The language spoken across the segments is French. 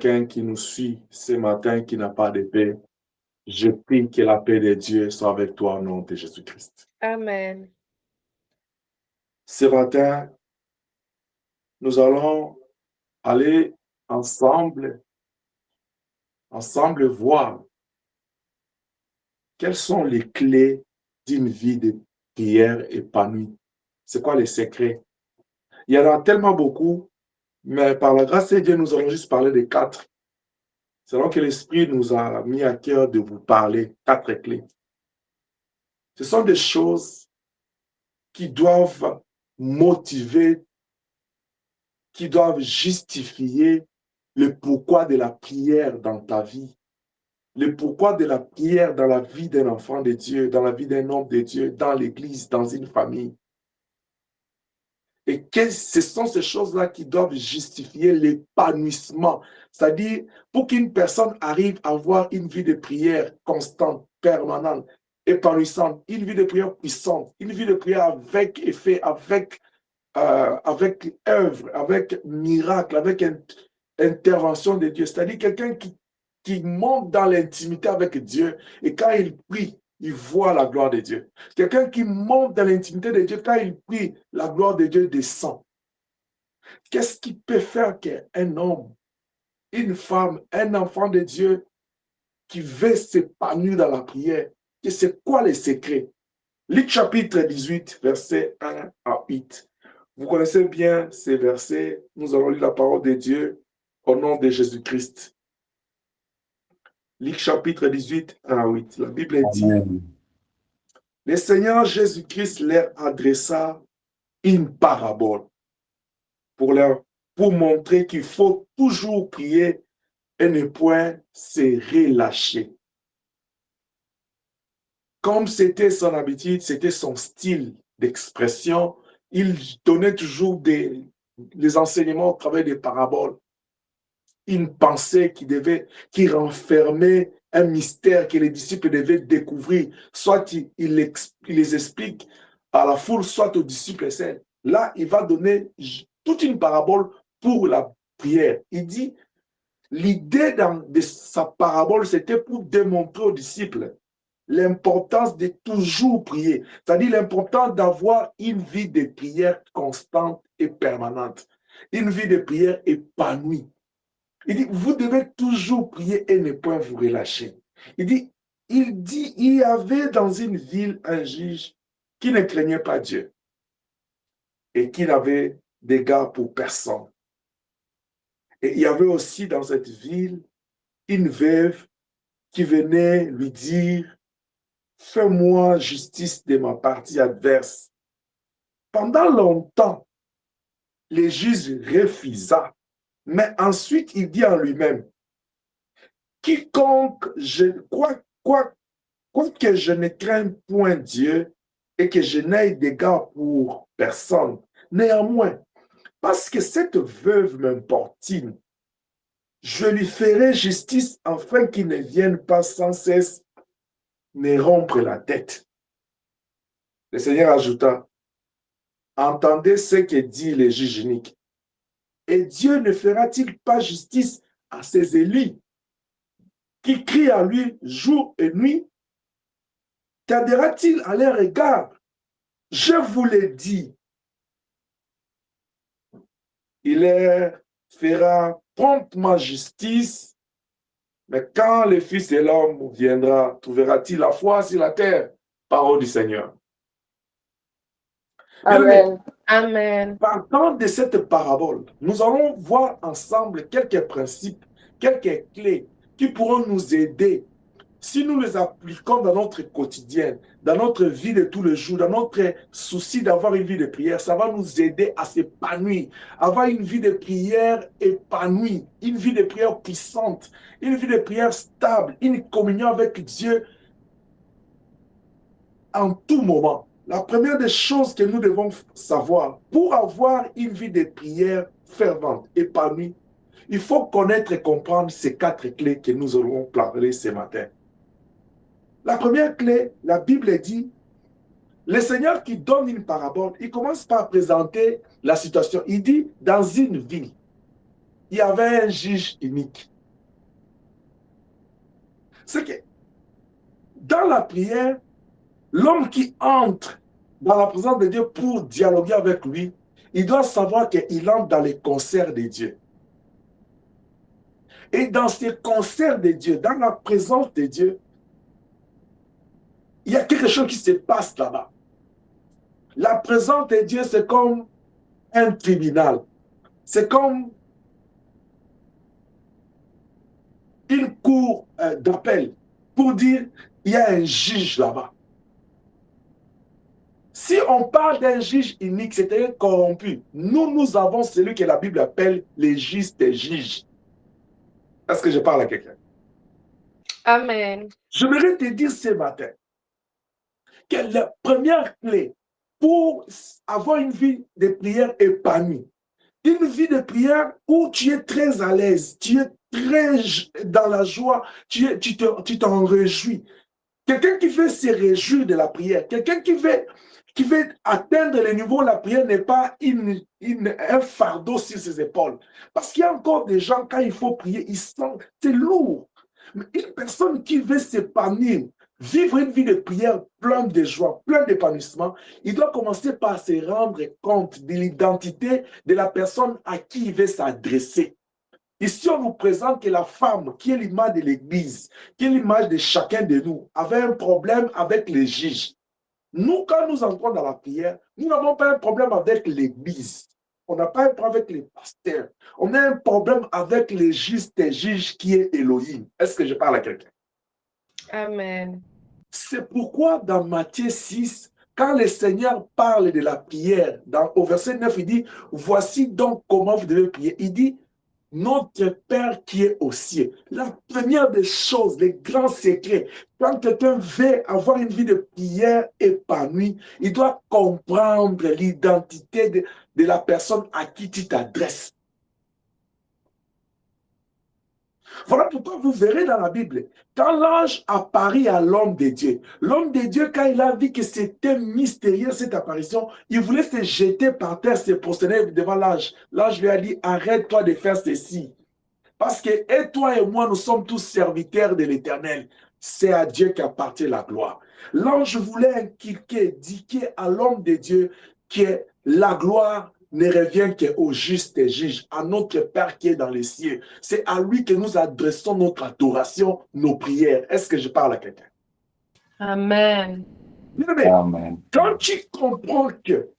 quelqu'un qui nous suit ce matin qui n'a pas de paix, je prie que la paix de Dieu soit avec toi au nom de Jésus-Christ. Amen. Ce matin, nous allons aller ensemble voir quelles sont les clés d'une vie de prière épanouie. C'est quoi les secrets? Il y en a tellement beaucoup, mais par la grâce de Dieu, nous allons juste parler de 4. C'est donc que l'Esprit nous a mis à cœur de vous parler 4 clés. Ce sont des choses qui doivent motiver, qui doivent justifier le pourquoi de la prière dans ta vie, le pourquoi de la prière dans la vie d'un enfant de Dieu, dans la vie d'un homme de Dieu, dans l'église, dans une famille. Et ce sont ces choses-là qui doivent justifier l'épanouissement. C'est-à-dire, pour qu'une personne arrive à avoir une vie de prière constante, permanente, épanouissante, une vie de prière puissante, une vie de prière avec effet, avec œuvre, avec miracle, avec intervention de Dieu. C'est-à-dire quelqu'un qui monte dans l'intimité avec Dieu et quand il prie, il voit la gloire de Dieu. Quelqu'un qui monte dans l'intimité de Dieu, quand il prie, la gloire de Dieu descend. Qu'est-ce qui peut faire qu'un homme, une femme, un enfant de Dieu qui veut s'épanouir dans la prière, que c'est quoi les secrets? Luc chapitre 18, versets 1 à 8. Vous connaissez bien ces versets. Nous allons lire la parole de Dieu au nom de Jésus-Christ. Luc chapitre 18, 1 à 8. La Bible dit, le Seigneur Jésus-Christ leur adressa une parabole pour montrer qu'il faut toujours prier et ne point se relâcher. Comme c'était son habitude, c'était son style d'expression, il donnait toujours des enseignements au travers des paraboles. Une pensée qui renfermait un mystère que les disciples devaient découvrir. Soit il les explique à la foule, soit aux disciples seuls. Là, il va donner toute une parabole pour la prière. Il dit, l'idée de sa parabole, c'était pour démontrer aux disciples l'importance de toujours prier. C'est-à-dire l'importance d'avoir une vie de prière constante et permanente. Une vie de prière épanouie. Il dit, vous devez toujours prier et ne point vous relâcher. Il y avait dans une ville un juge qui ne craignait pas Dieu et qui n'avait d'égard pour personne. Et il y avait aussi dans cette ville une veuve qui venait lui dire, fais-moi justice de ma partie adverse. Pendant longtemps, le juge refusa, mais ensuite il dit en lui-même, quiconque, quoique je ne craigne point Dieu et que je n'aie d'égard pour personne, néanmoins, parce que cette veuve m'importune, je lui ferai justice afin qu'il ne vienne pas sans cesse me rompre la tête. Le Seigneur ajouta, entendez ce que dit le juge unique. Et Dieu ne fera-t-il pas justice à ses élus qui crient à lui jour et nuit? Tardera-t-il à leur égard? Je vous l'ai dit. Il leur fera promptement justice, mais quand le Fils de l'homme viendra, trouvera-t-il la foi sur la terre? Parole du Seigneur. Amen. Amen. Partant de cette parabole, nous allons voir ensemble quelques principes, quelques clés qui pourront nous aider si nous les appliquons dans notre quotidien, dans notre vie de tous les jours, dans notre souci d'avoir une vie de prière. Ça va nous aider à s'épanouir, avoir une vie de prière épanouie, une vie de prière puissante, une vie de prière stable, une communion avec Dieu en tout moment. La première des choses que nous devons savoir, pour avoir une vie de prière fervente, épanouie, il faut connaître et comprendre ces 4 clés que nous allons parler ce matin. La première clé, la Bible dit, le Seigneur qui donne une parabole, il commence par présenter la situation. Il dit, dans une ville, il y avait un juge unique. C'est que dans la prière, l'homme qui entre dans la présence de Dieu pour dialoguer avec lui, il doit savoir qu'il entre dans les concerts de Dieu. Et dans ces concerts de Dieu, dans la présence de Dieu, il y a quelque chose qui se passe là-bas. La présence de Dieu, c'est comme un tribunal. C'est comme une cour d'appel pour dire il y a un juge là-bas. Si on parle d'un juge unique, c'est-à-dire corrompu, nous avons celui que la Bible appelle les justes juges. Est-ce que je parle à quelqu'un? Amen. Je voudrais te dire ce matin que la première clé pour avoir une vie de prière épanouie, une vie de prière où tu es très à l'aise, tu es très dans la joie, tu t'en réjouis. Quelqu'un qui veut se réjouir de la prière, quelqu'un qui veut atteindre le niveau de la prière n'est pas un fardeau sur ses épaules. Parce qu'il y a encore des gens, quand il faut prier, ils sentent, c'est lourd. Mais une personne qui veut s'épanouir, vivre une vie de prière pleine de joie, pleine d'épanouissement, il doit commencer par se rendre compte de l'identité de la personne à qui il veut s'adresser. Ici, on nous présente que la femme, qui est l'image de l'Église, qui est l'image de chacun de nous, avait un problème avec les juges. Nous, quand nous entrons dans la prière, nous n'avons pas un problème avec l'Église. On n'a pas un problème avec les pasteurs. On a un problème avec les justes juges qui est Elohim. Est-ce que je parle à quelqu'un? Amen. C'est pourquoi dans Matthieu 6, quand le Seigneur parle de la prière, au verset 9, il dit, voici donc comment vous devez prier. Il dit, notre Père qui est aux cieux. La première des choses, les grands secrets, quand quelqu'un veut avoir une vie de prière épanouie, il doit comprendre l'identité de la personne à qui tu t'adresses. Voilà pourquoi vous verrez dans la Bible, quand l'ange apparut à l'homme de Dieu, quand il a vu que c'était mystérieux cette apparition, il voulait se jeter par terre, se prosterner devant l'ange. L'ange lui a dit, arrête-toi de faire ceci. Parce que et toi et moi, nous sommes tous serviteurs de l'Éternel. C'est à Dieu qu'appartient la gloire. L'ange voulait inculquer, indiquer à l'homme de Dieu que la gloire ne revient qu'au juste juge, à notre Père qui est dans les cieux. C'est à lui que nous adressons notre adoration, nos prières. Est-ce que je parle à quelqu'un? Amen. Amen. Quand tu comprends que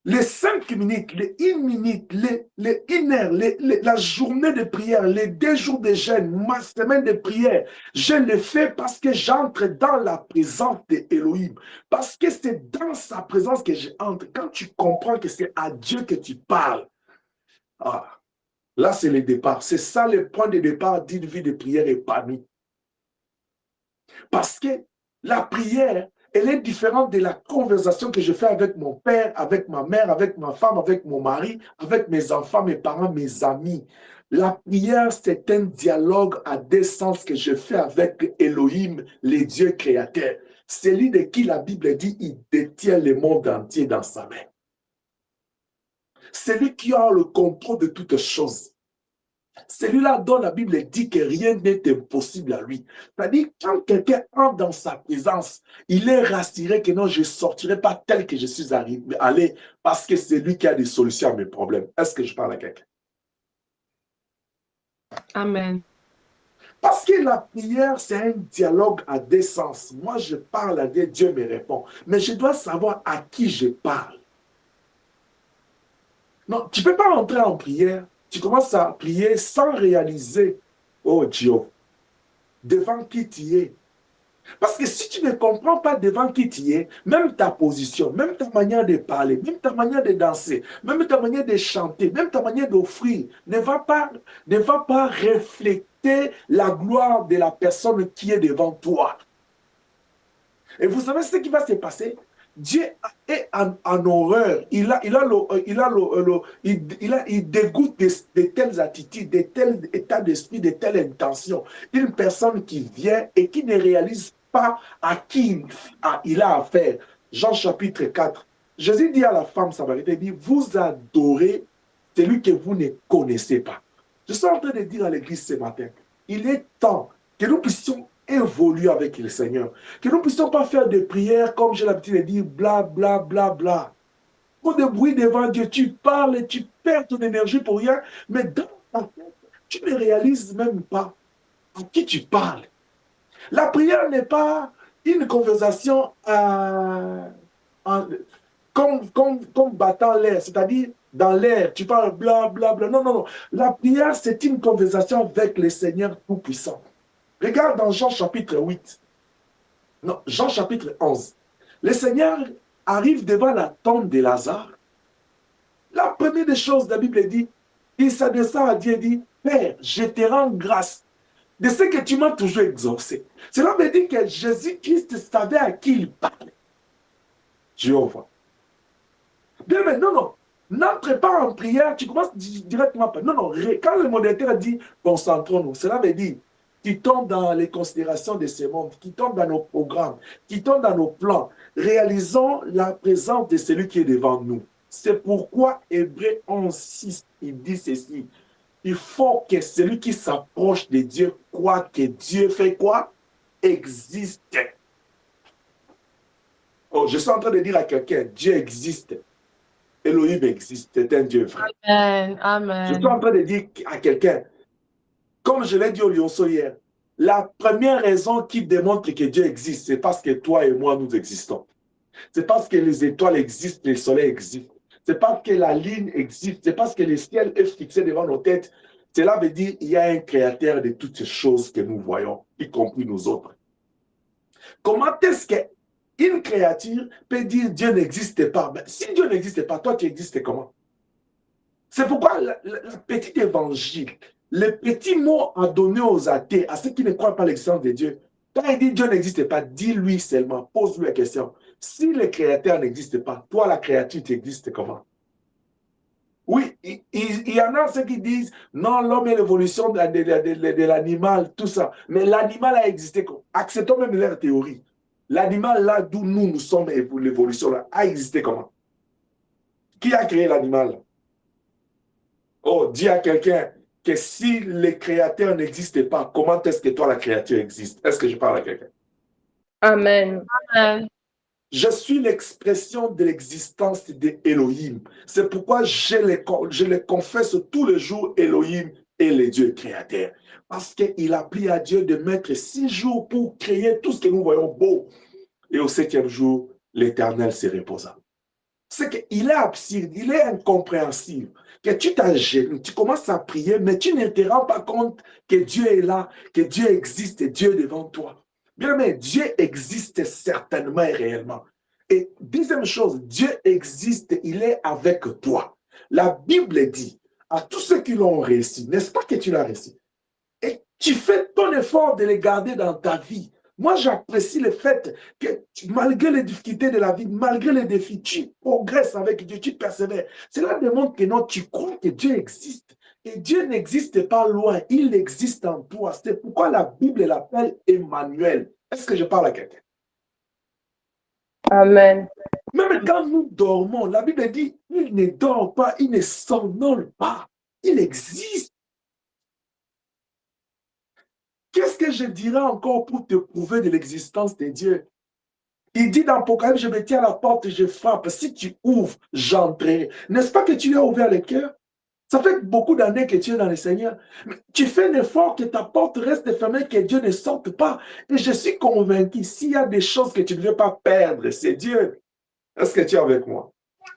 les 5 minutes, les 1 minute, les 1 heure, la journée de prière, les 2 jours de jeûne, ma semaine de prière, je le fais parce que j'entre dans la présence d'Elohim. Parce que c'est dans sa présence que j'entre. Quand tu comprends que c'est à Dieu que tu parles, là c'est le départ. C'est ça le point de départ d'une vie de prière épanouie. Parce que la prière, elle est différente de la conversation que je fais avec mon père, avec ma mère, avec ma femme, avec mon mari, avec mes enfants, mes parents, mes amis. La prière, c'est un dialogue à deux sens que je fais avec Elohim, les dieux créateurs. Celui de qui la Bible dit il détient le monde entier dans sa main. Celui qui a le contrôle de toutes choses. Celui-là dont la Bible dit que rien n'est impossible à lui. C'est-à-dire, quand quelqu'un entre dans sa présence, il est rassuré que non, je ne sortirai pas tel que je suis allé parce que c'est lui qui a des solutions à mes problèmes. Est-ce que je parle à quelqu'un? Amen. Parce que la prière, c'est un dialogue à deux sens. Moi, je parle à Dieu, Dieu me répond. Mais je dois savoir à qui je parle. Non, tu ne peux pas entrer en prière. Tu commences à prier sans réaliser, oh Dieu, devant qui tu es. Parce que si tu ne comprends pas devant qui tu es, même ta position, même ta manière de parler, même ta manière de danser, même ta manière de chanter, même ta manière d'offrir, ne va pas refléter la gloire de la personne qui est devant toi. Et vous savez ce qui va se passer? Dieu est en horreur. Il dégoûte de telles attitudes, de tels états d'esprit, de telles intentions. Une personne qui vient et qui ne réalise pas à qui il a affaire. Jean chapitre 4. Jésus dit à la femme samaritaine, il dit, vous adorez celui que vous ne connaissez pas. Je suis en train de dire à l'église ce matin, il est temps Que nous puissions évoluer avec le Seigneur. Que nous ne puissions pas faire des prières, comme j'ai l'habitude de dire, bla, bla, bla, bla. Trop de bruit devant Dieu, tu parles et tu perds ton énergie pour rien, mais dans ta tête, tu ne réalises même pas à qui tu parles. La prière n'est pas une conversation comme battant l'air, c'est-à-dire dans l'air, tu parles bla bla bla. Non, non, non. La prière, c'est une conversation avec le Seigneur Tout-Puissant. Regarde dans Jean chapitre 8. Non, Jean chapitre 11. Le Seigneur arrive devant la tombe de Lazare. La première des choses, la Bible dit, il s'adresse à Dieu et dit, Père, je te rends grâce de ce que tu m'as toujours exaucé. Cela veut dire que Jésus-Christ savait à qui il parlait. Jéhovah. Bien, mais non, non. N'entre pas en prière, tu commences directement par. Non, non. Quand le modérateur dit concentrons-nous, cela veut dire qui tombe dans les considérations de ce monde, qui tombe dans nos programmes, qui tombe dans nos plans. Réalisons la présence de celui qui est devant nous. C'est pourquoi Hébreux 11:6, il dit ceci. Il faut que celui qui s'approche de Dieu croit que Dieu fait quoi? Existe. Oh, je suis en train de dire à quelqu'un, Dieu existe. Elohim existe, c'est un Dieu vrai. Amen. Je suis Amen. en train de dire à quelqu'un, comme je l'ai dit au Lionceau hier, la première raison qui démontre que Dieu existe, c'est parce que toi et moi, nous existons. C'est parce que les étoiles existent, le soleil existe. C'est parce que la ligne existe. C'est parce que le ciel est fixé devant nos têtes. Cela veut dire qu'il y a un créateur de toutes ces choses que nous voyons, y compris nous autres. Comment est-ce qu'une créature peut dire Dieu n'existe pas? Ben, si Dieu n'existe pas, toi tu existes comment? C'est pourquoi le petit évangile, le petit mot à donner aux athées, à ceux qui ne croient pas l'existence de Dieu, quand il dit Dieu n'existe pas, dis-lui seulement, pose-lui la question. Si le créateur n'existe pas, toi la créature, tu existes comment? Oui, il y en a ceux qui disent non, l'homme est l'évolution de l'animal, tout ça. Mais l'animal a existé. Acceptons même leur théorie. L'animal là d'où nous sommes, l'évolution là, a existé comment? Qui a créé l'animal? Oh, dis à quelqu'un que si le créateur n'existe pas, comment est-ce que toi la créature existe? Est-ce que je parle à quelqu'un? Amen. Amen. Je suis l'expression de l'existence d'Elohim. C'est pourquoi je les confesse tous les jours, Elohim est le Dieu créateur. Parce qu'il a pris à Dieu de mettre 6 jours pour créer tout ce que nous voyons beau. Et au 7e jour, l'Éternel se reposa. C'est qu'il est absurde, il est incompréhensible. Que tu t'agenouilles, tu commences à prier, mais tu ne te rends pas compte que Dieu est là, que Dieu existe et Dieu est devant toi. Bien aimé, Dieu existe certainement et réellement. Et deuxième chose, Dieu existe, il est avec toi. La Bible dit à tous ceux qui l'ont réussi, n'est-ce pas que tu l'as réussi? Et tu fais ton effort de les garder dans ta vie. Moi, j'apprécie le fait que malgré les difficultés de la vie, malgré les défis, tu progresses avec Dieu, tu persévères. Cela démontre que non, tu crois que Dieu existe. Et Dieu n'existe pas loin, il existe en toi. C'est pourquoi la Bible l'appelle Emmanuel. Est-ce que je parle à quelqu'un? Amen. Même quand nous dormons, la Bible dit, il ne dort pas, il ne somnole pas. Il existe. Qu'est-ce que je dirais encore pour te prouver de l'existence de Dieu? Il dit dans Apocalypse, je me tiens à la porte et je frappe. Si tu ouvres, j'entrerai. N'est-ce pas que tu lui as ouvert le cœur? Ça fait beaucoup d'années que tu es dans le Seigneur. Mais tu fais un effort que ta porte reste fermée, que Dieu ne sorte pas. Et je suis convaincu, s'il y a des choses que tu ne veux pas perdre, c'est Dieu. Est-ce que tu es avec moi?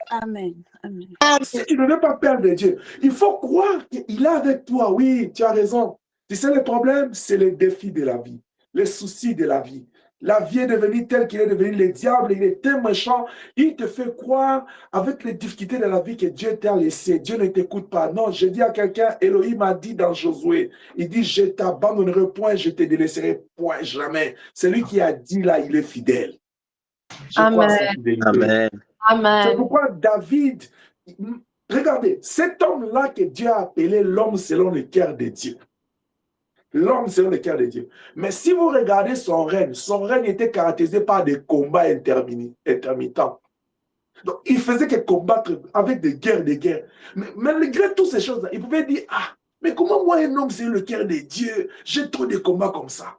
Amen. Amen. Si tu ne veux pas perdre Dieu, il faut croire qu'il est avec toi. Oui, tu as raison. Tu sais, le problème, c'est les défis de la vie, les soucis de la vie. La vie est devenue telle qu'il est devenu. Le diable, il est tellement méchant. Il te fait croire, avec les difficultés de la vie, que Dieu t'a laissé. Dieu ne t'écoute pas. Non, je dis à quelqu'un, Elohim a dit dans Josué, il dit, je t'abandonnerai point, je te délaisserai point, jamais. Celui qui a dit là, il est fidèle. Je crois à sa fidélité. Amen. C'est Amen. pourquoi David, regardez, cet homme-là que Dieu a appelé l'homme selon le cœur de Dieu. L'homme selon le cœur de Dieu. Mais si vous regardez son règne était caractérisé par des combats intermittents. Donc, il faisait que combattre avec des guerres. Mais malgré toutes ces choses-là, il pouvait dire, ah, Mais comment moi, un homme, c'est le cœur de Dieu, j'ai trop de combats comme ça.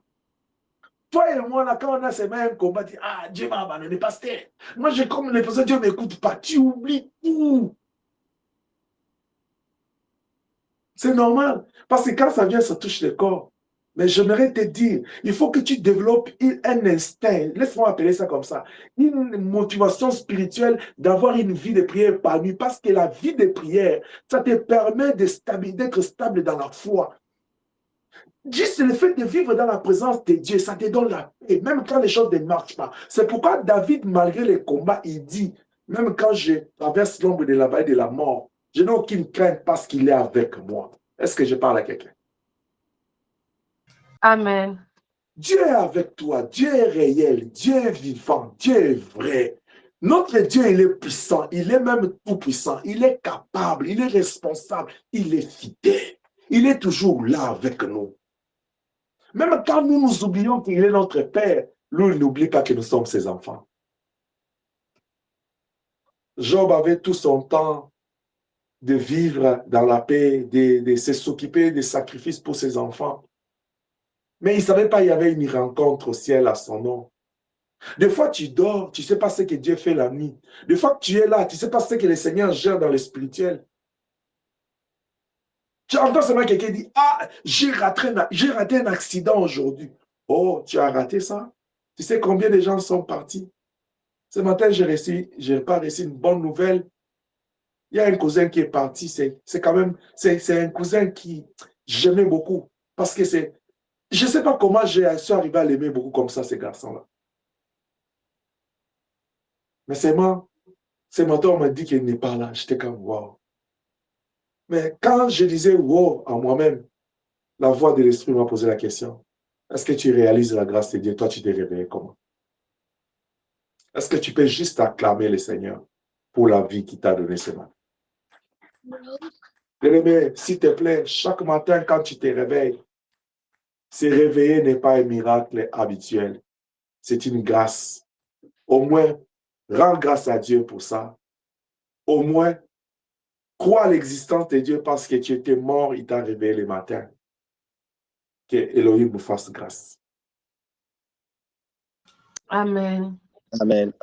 Toi et moi, là, quand on a ces mêmes combats, tu dis, ah, Dieu m'a abandonné, pasteur. Moi, j'ai comme l'impression que Dieu ne m'écoute pas. Tu oublies tout. C'est normal. Parce que quand ça vient, ça touche le corps. Mais j'aimerais te dire, il faut que tu développes un instinct, laisse-moi appeler ça comme ça, une motivation spirituelle d'avoir une vie de prière par nuit. Parce que la vie de prière, ça te permet d'être stable dans la foi. Juste le fait de vivre dans la présence de Dieu, ça te donne la paix, même quand les choses ne marchent pas. C'est pourquoi David, malgré les combats, il dit, même quand je traverse l'ombre de la vallée de la mort, je n'ai aucune crainte parce qu'il est avec moi. Est-ce que je parle à quelqu'un? Amen. Dieu est avec toi, Dieu est réel, Dieu est vivant, Dieu est vrai. Notre Dieu, il est puissant, il est même tout puissant, il est capable, il est responsable, il est fidèle. Il est toujours là avec nous. Même quand nous nous oublions qu'il est notre Père, lui, il n'oublie pas que nous sommes ses enfants. Job avait tout son temps de vivre dans la paix, de s'occuper des sacrifices pour ses enfants. Mais il ne savait pas qu'il y avait une rencontre au ciel à son nom. Des fois, tu dors, tu ne sais pas ce que Dieu fait la nuit. Des fois que tu es là, tu ne sais pas ce que le Seigneur gère dans le spirituel. Tu entends seulement quelqu'un dire, ah, j'ai raté un accident aujourd'hui. Oh, tu as raté ça? Tu sais combien de gens sont partis? Ce matin, j'ai pas reçu une bonne nouvelle. Il y a un cousin qui est parti. C'est quand même, c'est un cousin qui j'aimais beaucoup. Parce que je ne sais pas comment je suis arrivé à l'aimer beaucoup comme ça, ces garçons-là. Mais ce matin, on m'a dit qu'il n'est pas là. J'étais comme, wow. Mais quand je disais wow à moi-même, la voix de l'esprit m'a posé la question. Est-ce que tu réalises la grâce de Dieu? Toi, tu t'es réveillé comment? Est-ce que tu peux juste acclamer le Seigneur pour la vie qu'il t'a donnée ce matin? Bien-aimé, s'il te plaît, chaque matin quand tu te réveilles, se réveiller n'est pas un miracle habituel. C'est une grâce. Au moins, rends grâce à Dieu pour ça. Au moins, crois à l'existence de Dieu parce que tu étais mort, il t'a réveillé le matin. Que Elohim nous fasse grâce. Amen. Amen.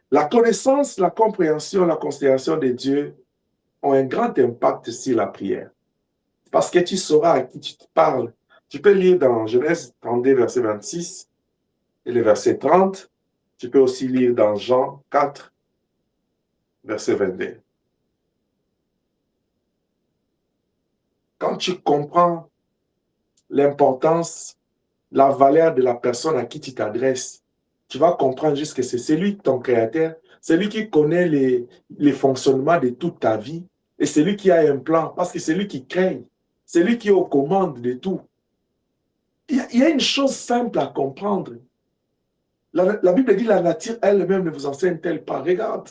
La connaissance, la compréhension, la considération de Dieu ont un grand impact sur la prière. Parce que tu sauras à qui tu te parles. Tu peux lire dans Genèse 32, verset 26 et le verset 30. Tu peux aussi lire dans Jean 4, verset 22. Quand tu comprends l'importance, la valeur de la personne à qui tu t'adresses, tu vas comprendre juste que c'est lui, ton créateur, c'est lui qui connaît les fonctionnements de toute ta vie et c'est lui qui a un plan parce que c'est lui qui crée, c'est lui qui est aux commandes de tout. Il y a une chose simple à comprendre. La Bible dit la nature elle-même ne vous enseigne-t-elle pas? Regarde.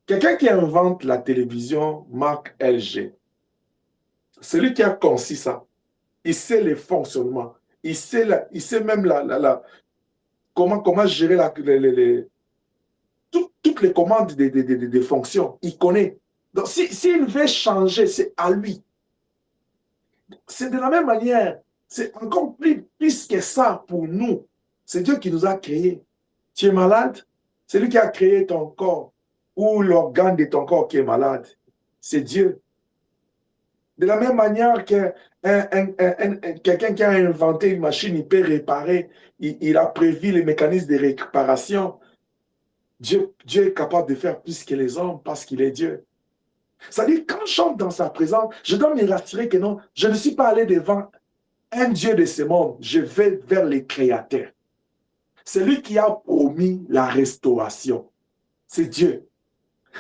Quelqu'un qui invente la télévision marque LG, celui qui a conçu ça, il sait les fonctionnements, il sait même comment gérer toutes les commandes des fonctions. Il connaît. Donc, s'il veut changer, c'est à lui. C'est de la même manière, c'est encore plus que ça pour nous. C'est Dieu qui nous a créés. Tu es malade, c'est lui qui a créé ton corps ou l'organe de ton corps qui est malade. C'est Dieu. De la même manière que quelqu'un qui a inventé une machine, il peut réparer, il a prévu les mécanismes de réparation. Dieu est capable de faire plus que les hommes parce qu'il est Dieu. C'est-à-dire, quand je chante dans sa présence, je dois me rassurer que non, je ne suis pas allé devant un Dieu de ce monde, je vais vers les créateurs. C'est lui qui a promis la restauration. C'est Dieu.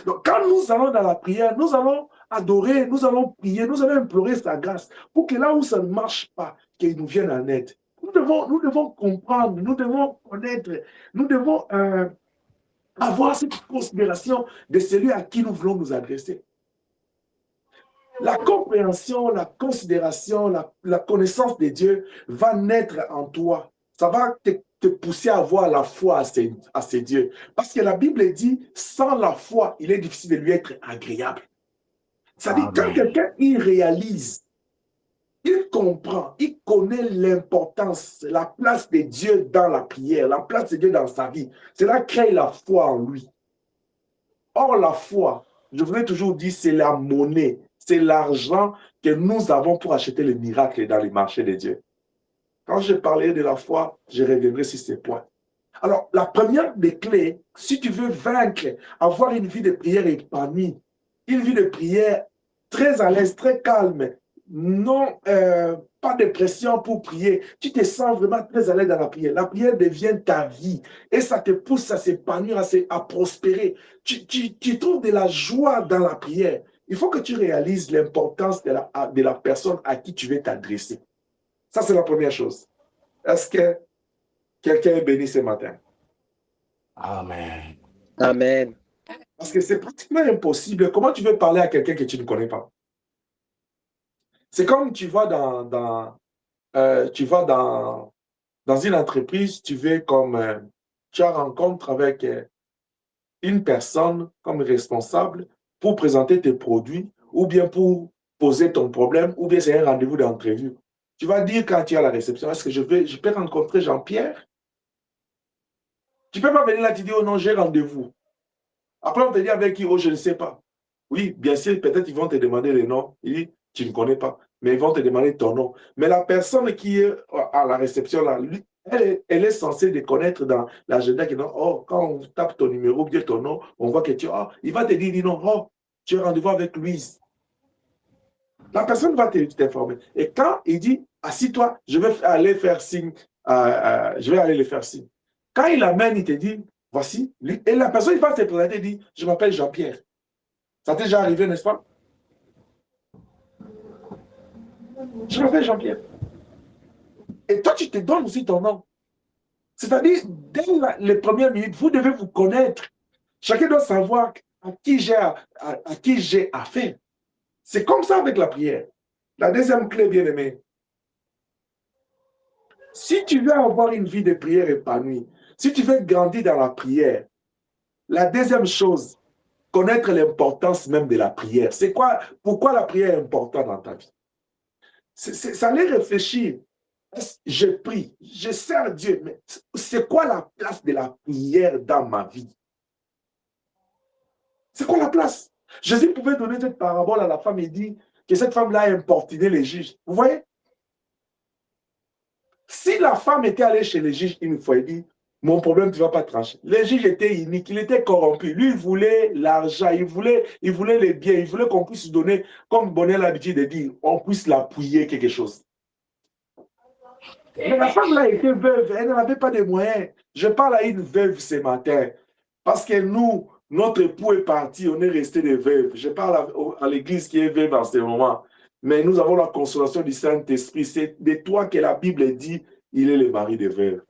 Donc, quand nous allons dans la prière, nous allons adorer, nous allons prier, nous allons implorer sa grâce pour que là où ça ne marche pas, qu'il nous vienne en aide. Nous devons comprendre, nous devons connaître, nous devons avoir cette considération de celui à qui nous voulons nous adresser. La compréhension, la considération, la connaissance de Dieu va naître en toi. Ça va te pousser à avoir la foi à ces dieux. Parce que la Bible dit, sans la foi, il est difficile de lui être agréable. C'est-à-dire, quand quelqu'un, il réalise, il comprend, il connaît l'importance, la place de Dieu dans la prière, la place de Dieu dans sa vie. Cela crée la foi en lui. Or, la foi, je voulais toujours dire, c'est la monnaie, c'est l'argent que nous avons pour acheter les miracles dans les marchés de Dieu. Quand je parlais de la foi, je reviendrai sur ces points. Alors, la première des clés, si tu veux vaincre, avoir une vie de prière épanouie, une vie de prière très à l'aise, très calme, non, pas de pression pour prier, tu te sens vraiment très à l'aise dans la prière. La prière devient ta vie et ça te pousse à s'épanouir, à prospérer. Tu trouves de la joie dans la prière. Il faut que tu réalises l'importance de la personne à qui tu veux t'adresser. Ça, c'est la première chose. Est-ce que quelqu'un est béni ce matin? Amen. Amen. Parce que c'est pratiquement impossible. Comment tu veux parler à quelqu'un que tu ne connais pas? C'est comme tu vas dans une entreprise, tu as rencontre avec une personne comme responsable pour présenter tes produits ou bien pour poser ton problème ou bien c'est un rendez-vous d'entrevue. Tu vas dire quand tu es à la réception, est-ce que je peux rencontrer Jean-Pierre? Tu ne peux pas venir là et te dire, oh non, j'ai rendez-vous. Après, on te dit avec qui, oh, je ne sais pas. Oui, bien sûr, peut-être ils vont te demander le nom. Il dit, tu ne connais pas, mais ils vont te demander ton nom. Mais la personne qui est à la réception, là, lui, elle est censée de connaître dans l'agenda qui dit, oh, quand on tape ton numéro, bien ton nom, on voit que il va te dire, non, oh, tu as rendez-vous avec Louise. La personne va t'informer. Et quand il dit, assis-toi, je vais aller faire signe, je vais aller le faire signe. Quand il amène, il te dit, voici. Et la personne, il va se présenter et dit, je m'appelle Jean-Pierre. Ça t'est déjà arrivé, n'est-ce pas? Je m'appelle Jean-Pierre. Et toi, tu te donnes aussi ton nom. C'est-à-dire, dès les premières minutes, vous devez vous connaître. Chacun doit savoir à qui j'ai affaire. C'est comme ça avec la prière. La deuxième clé, bien aimé. Si tu veux avoir une vie de prière épanouie, si tu veux grandir dans la prière, la deuxième chose, connaître l'importance même de la prière. C'est quoi? Pourquoi la prière est importante dans ta vie? Ça allait réfléchir. Je prie, je sers Dieu, mais c'est quoi la place de la prière dans ma vie? C'est quoi la place? Jésus pouvait donner cette parabole à la femme et dire que cette femme-là a importuné les juges. Vous voyez? Si la femme était allée chez les juges une fois, elle dit, mon problème, tu ne vas pas trancher. Les juges étaient iniques, il était corrompu. Lui, il voulait l'argent, il voulait les biens, il voulait qu'on puisse donner, comme Bonnet a l'habitude de dire, on puisse l'appuyer quelque chose. Mais la femme-là était veuve, elle n'avait pas de moyens. Je parle à une veuve ce matin, parce que nous, notre époux est parti, on est resté des veuves. Je parle à l'église qui est veuve en ce moment. Mais nous avons la consolation du Saint-Esprit. C'est de toi que la Bible dit, il est le mari des veuves.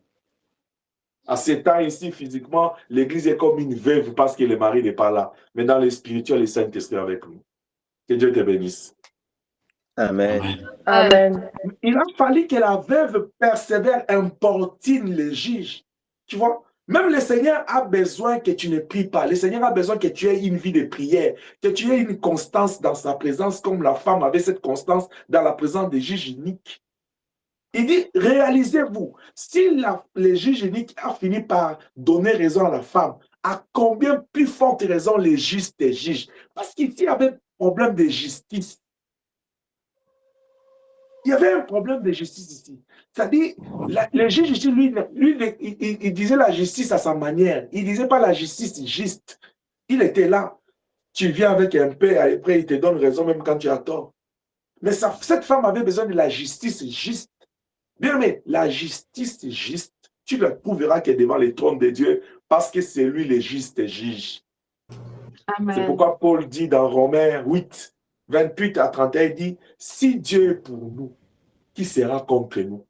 À ce temps ici, physiquement, l'église est comme une veuve parce que le mari n'est pas là. Mais dans le spirituel, le Saint-Esprit est avec nous. Que Dieu te bénisse. Amen. Amen. Il a fallu que la veuve persévère, importune les juges. Tu vois? Même le Seigneur a besoin que tu ne pries pas. Le Seigneur a besoin que tu aies une vie de prière, que tu aies une constance dans sa présence, comme la femme avait cette constance dans la présence des juges uniques. Il dit, réalisez-vous, si les juges uniques a fini par donner raison à la femme, à combien plus forte raison les justes jugent? Parce qu'ici, il y avait un problème de justice. Il y avait un problème de justice ici. C'est-à-dire, le juge ici, lui il disait la justice à sa manière. Il ne disait pas la justice juste. Il était là. Tu viens avec un peu, après il te donne raison même quand tu as tort. Mais cette femme avait besoin de la justice juste. Bien, mais la justice juste, tu le trouveras que devant le trône de Dieu, parce que c'est lui le juste juge. Amen. C'est pourquoi Paul dit dans Romains 8, 28 à 31, il dit, si Dieu est pour nous, qui sera contre nous?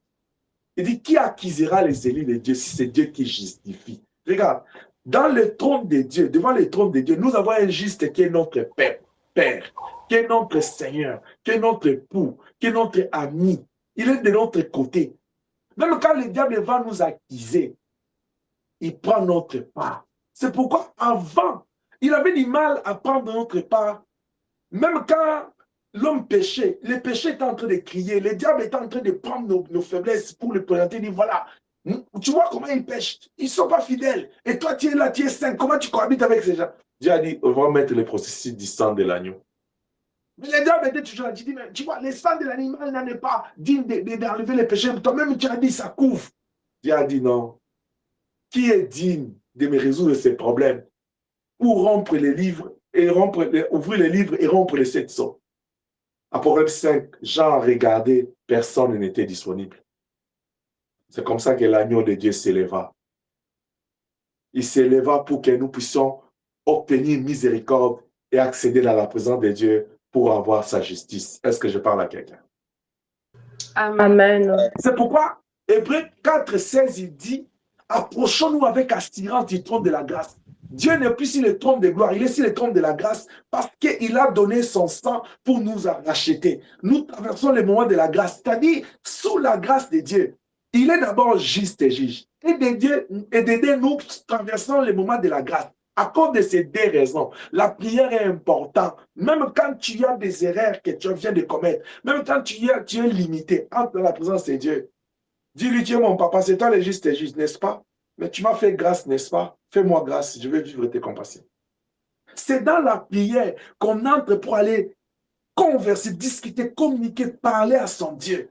Il dit, qui accusera les élus de Dieu si c'est Dieu qui justifie? Regarde, dans le trône de Dieu, devant le trône de Dieu, nous avons un juste qui est notre Père, qui est notre Seigneur, qui est notre époux, qui est notre ami. Il est de notre côté. Même quand le diable va nous accuser, il prend notre part. C'est pourquoi avant, il avait du mal à prendre notre part. Même quand l'homme péchait, le péché était en train de crier, le diable était en train de prendre nos faiblesses pour le présenter, dire voilà, tu vois comment ils pêchent, ils ne sont pas fidèles. Et toi, tu es là, tu es saint, comment tu cohabites avec ces gens? Dieu a dit, on va mettre le processus du sang de l'agneau. Mais le diable était toujours là, tu dis, mais tu vois, le sang de l'animal n'en est pas digne d'enlever les péchés. Toi-même, tu as dit, ça couvre. Dieu a dit non. Qui est digne de me résoudre ces problèmes pour rompre les livres et ouvrir les livres et rompre les 7 sceaux? Apocalypse 5, Jean a regardé, personne n'était disponible. C'est comme ça que l'agneau de Dieu s'éleva. Il s'éleva pour que nous puissions obtenir miséricorde et accéder à la présence de Dieu pour avoir sa justice. Est-ce que je parle à quelqu'un? Amen. C'est pourquoi Hébreux 4, 16, il dit, approchons-nous avec assurance du trône de la grâce. Dieu n'est plus sur le trône de gloire, il est sur le trône de la grâce parce qu'il a donné son sang pour nous racheter. Nous traversons les moments de la grâce, c'est-à-dire sous la grâce de Dieu. Il est d'abord juste et juge. Et de Dieu, nous traversons les moments de la grâce. À cause de ces 2 raisons, la prière est importante. Même quand tu as des erreurs que tu viens de commettre, même quand tu es limité, entre dans la présence de Dieu. Dis-lui, Dieu, mon papa, c'est toi le juste et juste, n'est-ce pas? Mais tu m'as fait grâce, n'est-ce pas? Fais-moi grâce, je vais vivre tes compassions. C'est dans la prière qu'on entre pour aller converser, discuter, communiquer, parler à son Dieu.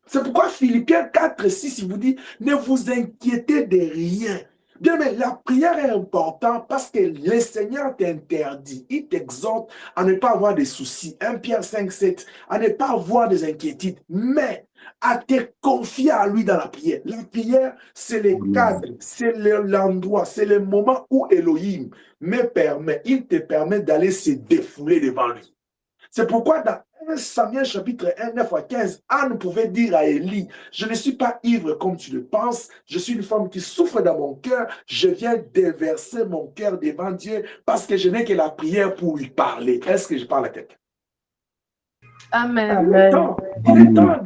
C'est pourquoi Philippiens 4, 6, il vous dit, ne vous inquiétez de rien. Bien, mais la prière est importante parce que le Seigneur t'interdit, il t'exhorte à ne pas avoir des soucis. 1 Pierre 5, 7, à ne pas avoir des inquiétudes, mais à te confier à lui dans la prière. La prière, c'est le cadre, c'est l'endroit, c'est le moment où Elohim il te permet d'aller se défouler devant lui. C'est pourquoi dans 1 Samuel chapitre 1, 9 à 15, Anne pouvait dire à Élie, je ne suis pas ivre comme tu le penses, je suis une femme qui souffre dans mon cœur, je viens déverser mon cœur devant Dieu parce que je n'ai que la prière pour lui parler. Est-ce que je parle à quelqu'un? Amen. Il est temps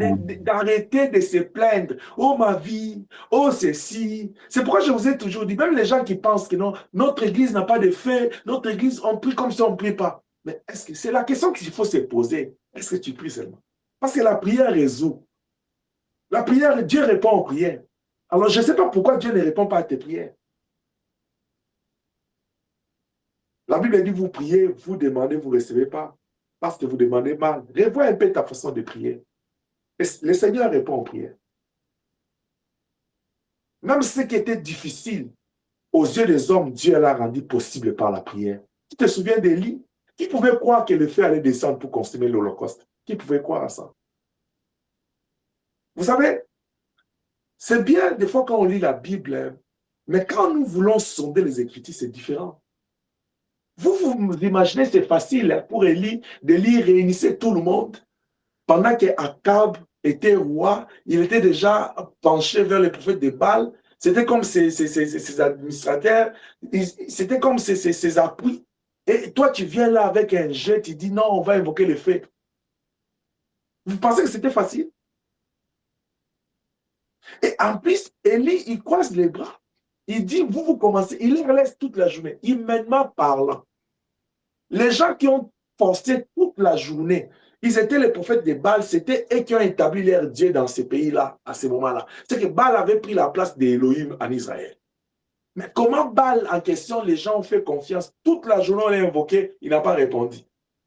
d'arrêter de se plaindre. Oh ma vie, oh ceci. C'est pourquoi je vous ai toujours dit, même les gens qui pensent que non, notre église n'a pas de fait, notre église, on prie comme ça, on ne prie pas. Mais est-ce que c'est la question qu'il faut se poser? Est-ce que tu pries seulement? Parce que la prière résout. La prière, Dieu répond aux prières. Alors je ne sais pas pourquoi Dieu ne répond pas à tes prières. La Bible dit, vous priez, vous demandez, vous ne recevez pas. Parce que vous demandez mal. Revois un peu ta façon de prier. Et le Seigneur répond aux prières. Même ce qui était difficile, aux yeux des hommes, Dieu l'a rendu possible par la prière. Tu te souviens d'Élie? Qui pouvait croire que le feu allait descendre pour consommer l'Holocauste? Qui pouvait croire à ça? Vous savez, c'est bien des fois quand on lit la Bible, mais quand nous voulons sonder les Écritures, c'est différent. Vous imaginez, c'est facile pour Élie réunissait tout le monde pendant qu'Akab était roi, il était déjà penché vers les prophètes de Baal. C'était comme ses administrateurs, c'était comme ses appuis. Et toi, tu viens là avec un jet, tu dis non, on va invoquer le feu. Vous pensez que c'était facile? Et en plus, Élie, il croise les bras. Il dit, vous commencez, il les laisse toute la journée, humainement parlant. Les gens qui ont forcé toute la journée, ils étaient les prophètes de Baal, c'était eux qui ont établi leur Dieu dans ces pays-là, à ce moment-là. C'est que Baal avait pris la place d'Elohim en Israël. Mais comment Baal en question, les gens ont fait confiance, toute la journée on l'a invoqué, il n'a pas répondu.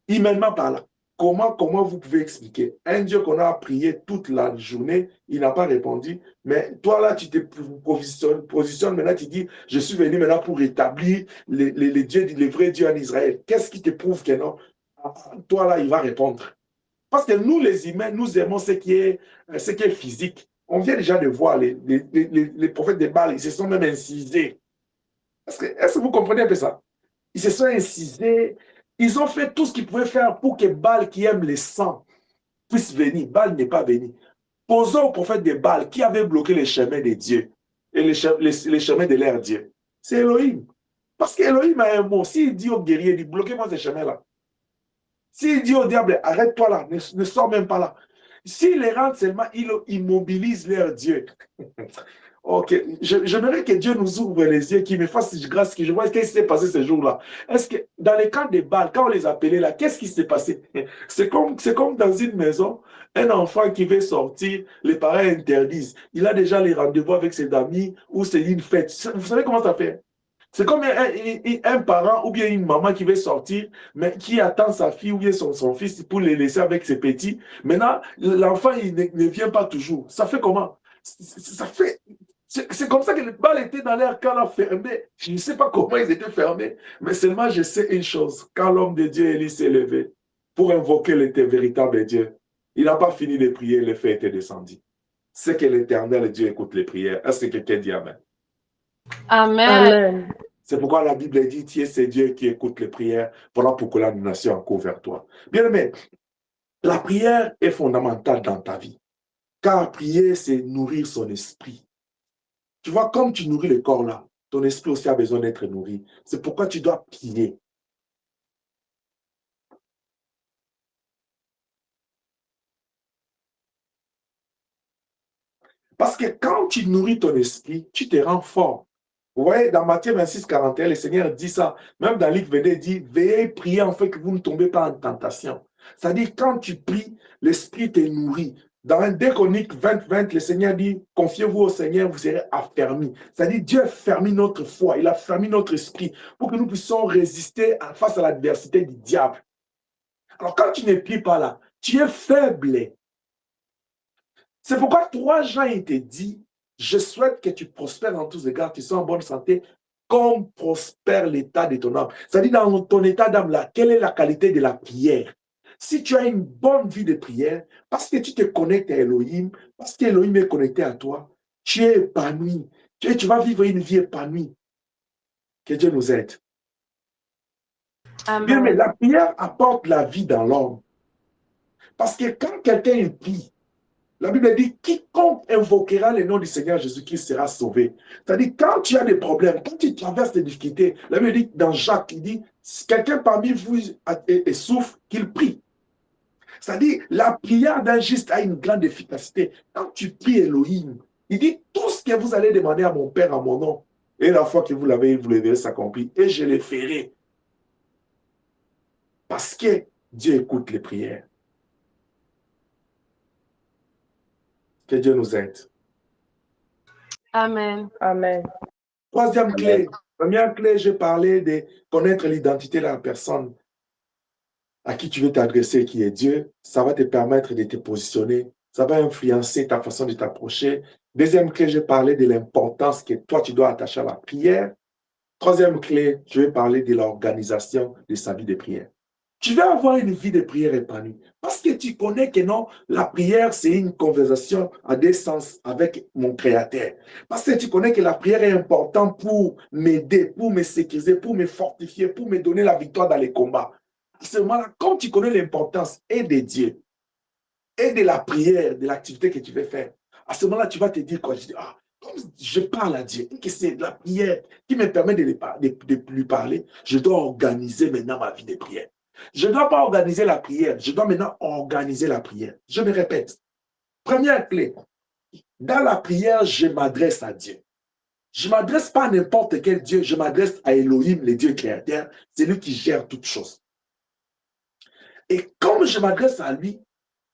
Humainement parlant. Comment vous pouvez expliquer? Un Dieu qu'on a prié toute la journée, il n'a pas répondu. Mais toi là, tu te positionnes maintenant, tu dis, je suis venu maintenant pour rétablir les vrais dieux en Israël. Qu'est-ce qui te prouve que non? Toi là, il va répondre. Parce que nous les humains, nous aimons ce qui est physique. On vient déjà de voir les prophètes de Baal, ils se sont même incisés. Est-ce que vous comprenez un peu ça? Ils se sont incisés. Ils ont fait tout ce qu'ils pouvaient faire pour que Baal, qui aime le sang, puisse venir. Baal n'est pas venu. Posons au prophète de Baal qui avait bloqué les chemins des dieux et les chemins de leur Dieu. C'est Elohim. Parce qu'Elohim a un mot. S'il dit au guerrier, il dit bloquez-moi ces chemins-là. S'il dit au diable, arrête-toi là, ne sors même pas là. S'il les rend seulement, il immobilise leur Dieu. Ok, j'aimerais que Dieu nous ouvre les yeux, qu'il me fasse grâce, que je vois qu'est-ce qui s'est passé ce jour-là. Est-ce que dans les camps des balles, quand on les appelait là, qu'est-ce qui s'est passé? C'est comme dans une maison, un enfant qui veut sortir, les parents interdisent. Il a déjà les rendez-vous avec ses amis ou c'est une fête. Vous savez comment ça fait? C'est comme un parent ou bien une maman qui veut sortir, mais qui attend sa fille ou bien son fils pour les laisser avec ses petits. Maintenant, l'enfant, il ne vient pas toujours. Ça fait comment? Ça fait. C'est comme ça que les balles étaient dans l'air quand on a fermé. Je ne sais pas comment ils étaient fermés, mais seulement je sais une chose. Quand l'homme de Dieu, Élie, s'est levé pour invoquer le véritable Dieu, il n'a pas fini de prier, le feu était descendu. C'est que l'éternel Dieu écoute les prières. Est-ce que quelqu'un dit Amen? Amen. Amen. C'est pourquoi la Bible dit, tu es c'est Dieu qui écoute les prières. Voilà pourquoi la nation en court vers toi. Bien aimé, la prière est fondamentale dans ta vie. Car prier, c'est nourrir son esprit. Tu vois, comme tu nourris le corps là, ton esprit aussi a besoin d'être nourri. C'est pourquoi tu dois prier. Parce que quand tu nourris ton esprit, tu te rends fort. Vous voyez, dans Matthieu 26, 41, le Seigneur dit ça. Même dans Luc 22, il dit, veillez, priez en fait que vous ne tombez pas en tentation. C'est-à-dire, quand tu pries, l'esprit te nourrit. Dans 2 Chroniques 20, 20, le Seigneur dit, confiez-vous au Seigneur, vous serez affermis. C'est-à-dire, Dieu a fermi notre foi, il a fermi notre esprit pour que nous puissions résister face à l'adversité du diable. Alors, quand tu ne pries pas là, tu es faible. C'est pourquoi 3 Jean, il te dit, je souhaite que tu prospères en tous égards, tu sois en bonne santé, comme prospère l'état de ton âme. C'est-à-dire, dans ton état d'âme là, quelle est la qualité de la prière? Si tu as une bonne vie de prière, parce que tu te connectes à Elohim, parce qu'Elohim est connecté à toi, tu es épanoui. Tu vas vivre une vie épanouie. Que Dieu nous aide. Amen. Bien, mais la prière apporte la vie dans l'homme. Parce que quand quelqu'un prie, la Bible dit, quiconque invoquera le nom du Seigneur Jésus-Christ sera sauvé. C'est-à-dire, quand tu as des problèmes, quand tu traverses des difficultés, la Bible dit, dans Jacques, il dit, si quelqu'un parmi vous souffre, qu'il prie. C'est-à-dire, la prière d'un juste a une grande efficacité. Quand tu pries Elohim, il dit, tout ce que vous allez demander à mon Père en mon nom, et la fois que vous l'avez, vous le verrez s'accomplir, et je le ferai. Parce que Dieu écoute les prières. Que Dieu nous aide. Amen. Amen. Troisième clé. Amen. Première clé, j'ai parlé de connaître l'identité de la personne à qui tu veux t'adresser, qui est Dieu. Ça va te permettre de te positionner. Ça va influencer ta façon de t'approcher. Deuxième clé, j'ai parlé de l'importance que toi, tu dois attacher à la prière. Troisième clé, je vais parler de l'organisation de sa vie de prière. Tu vas avoir une vie de prière épanouie. Parce que tu connais que non, la prière, c'est une conversation à des sens avec mon Créateur. Parce que tu connais que la prière est importante pour m'aider, pour me sécuriser, pour me fortifier, pour me donner la victoire dans les combats. À ce moment-là, quand tu connais l'importance et de Dieu, et de la prière, de l'activité que tu veux faire, à ce moment-là, tu vas te dire quoi? Je dis, ah, comme je parle à Dieu, et que c'est la prière qui me permet de lui parler, je dois organiser maintenant ma vie de prière. Je ne dois pas organiser la prière, je dois maintenant organiser la prière. Je me répète. Première clé, dans la prière, je m'adresse à Dieu. Je ne m'adresse pas à n'importe quel Dieu, je m'adresse à Elohim, le Dieu créateur, c'est lui qui gère toutes choses. Et comme je m'adresse à lui,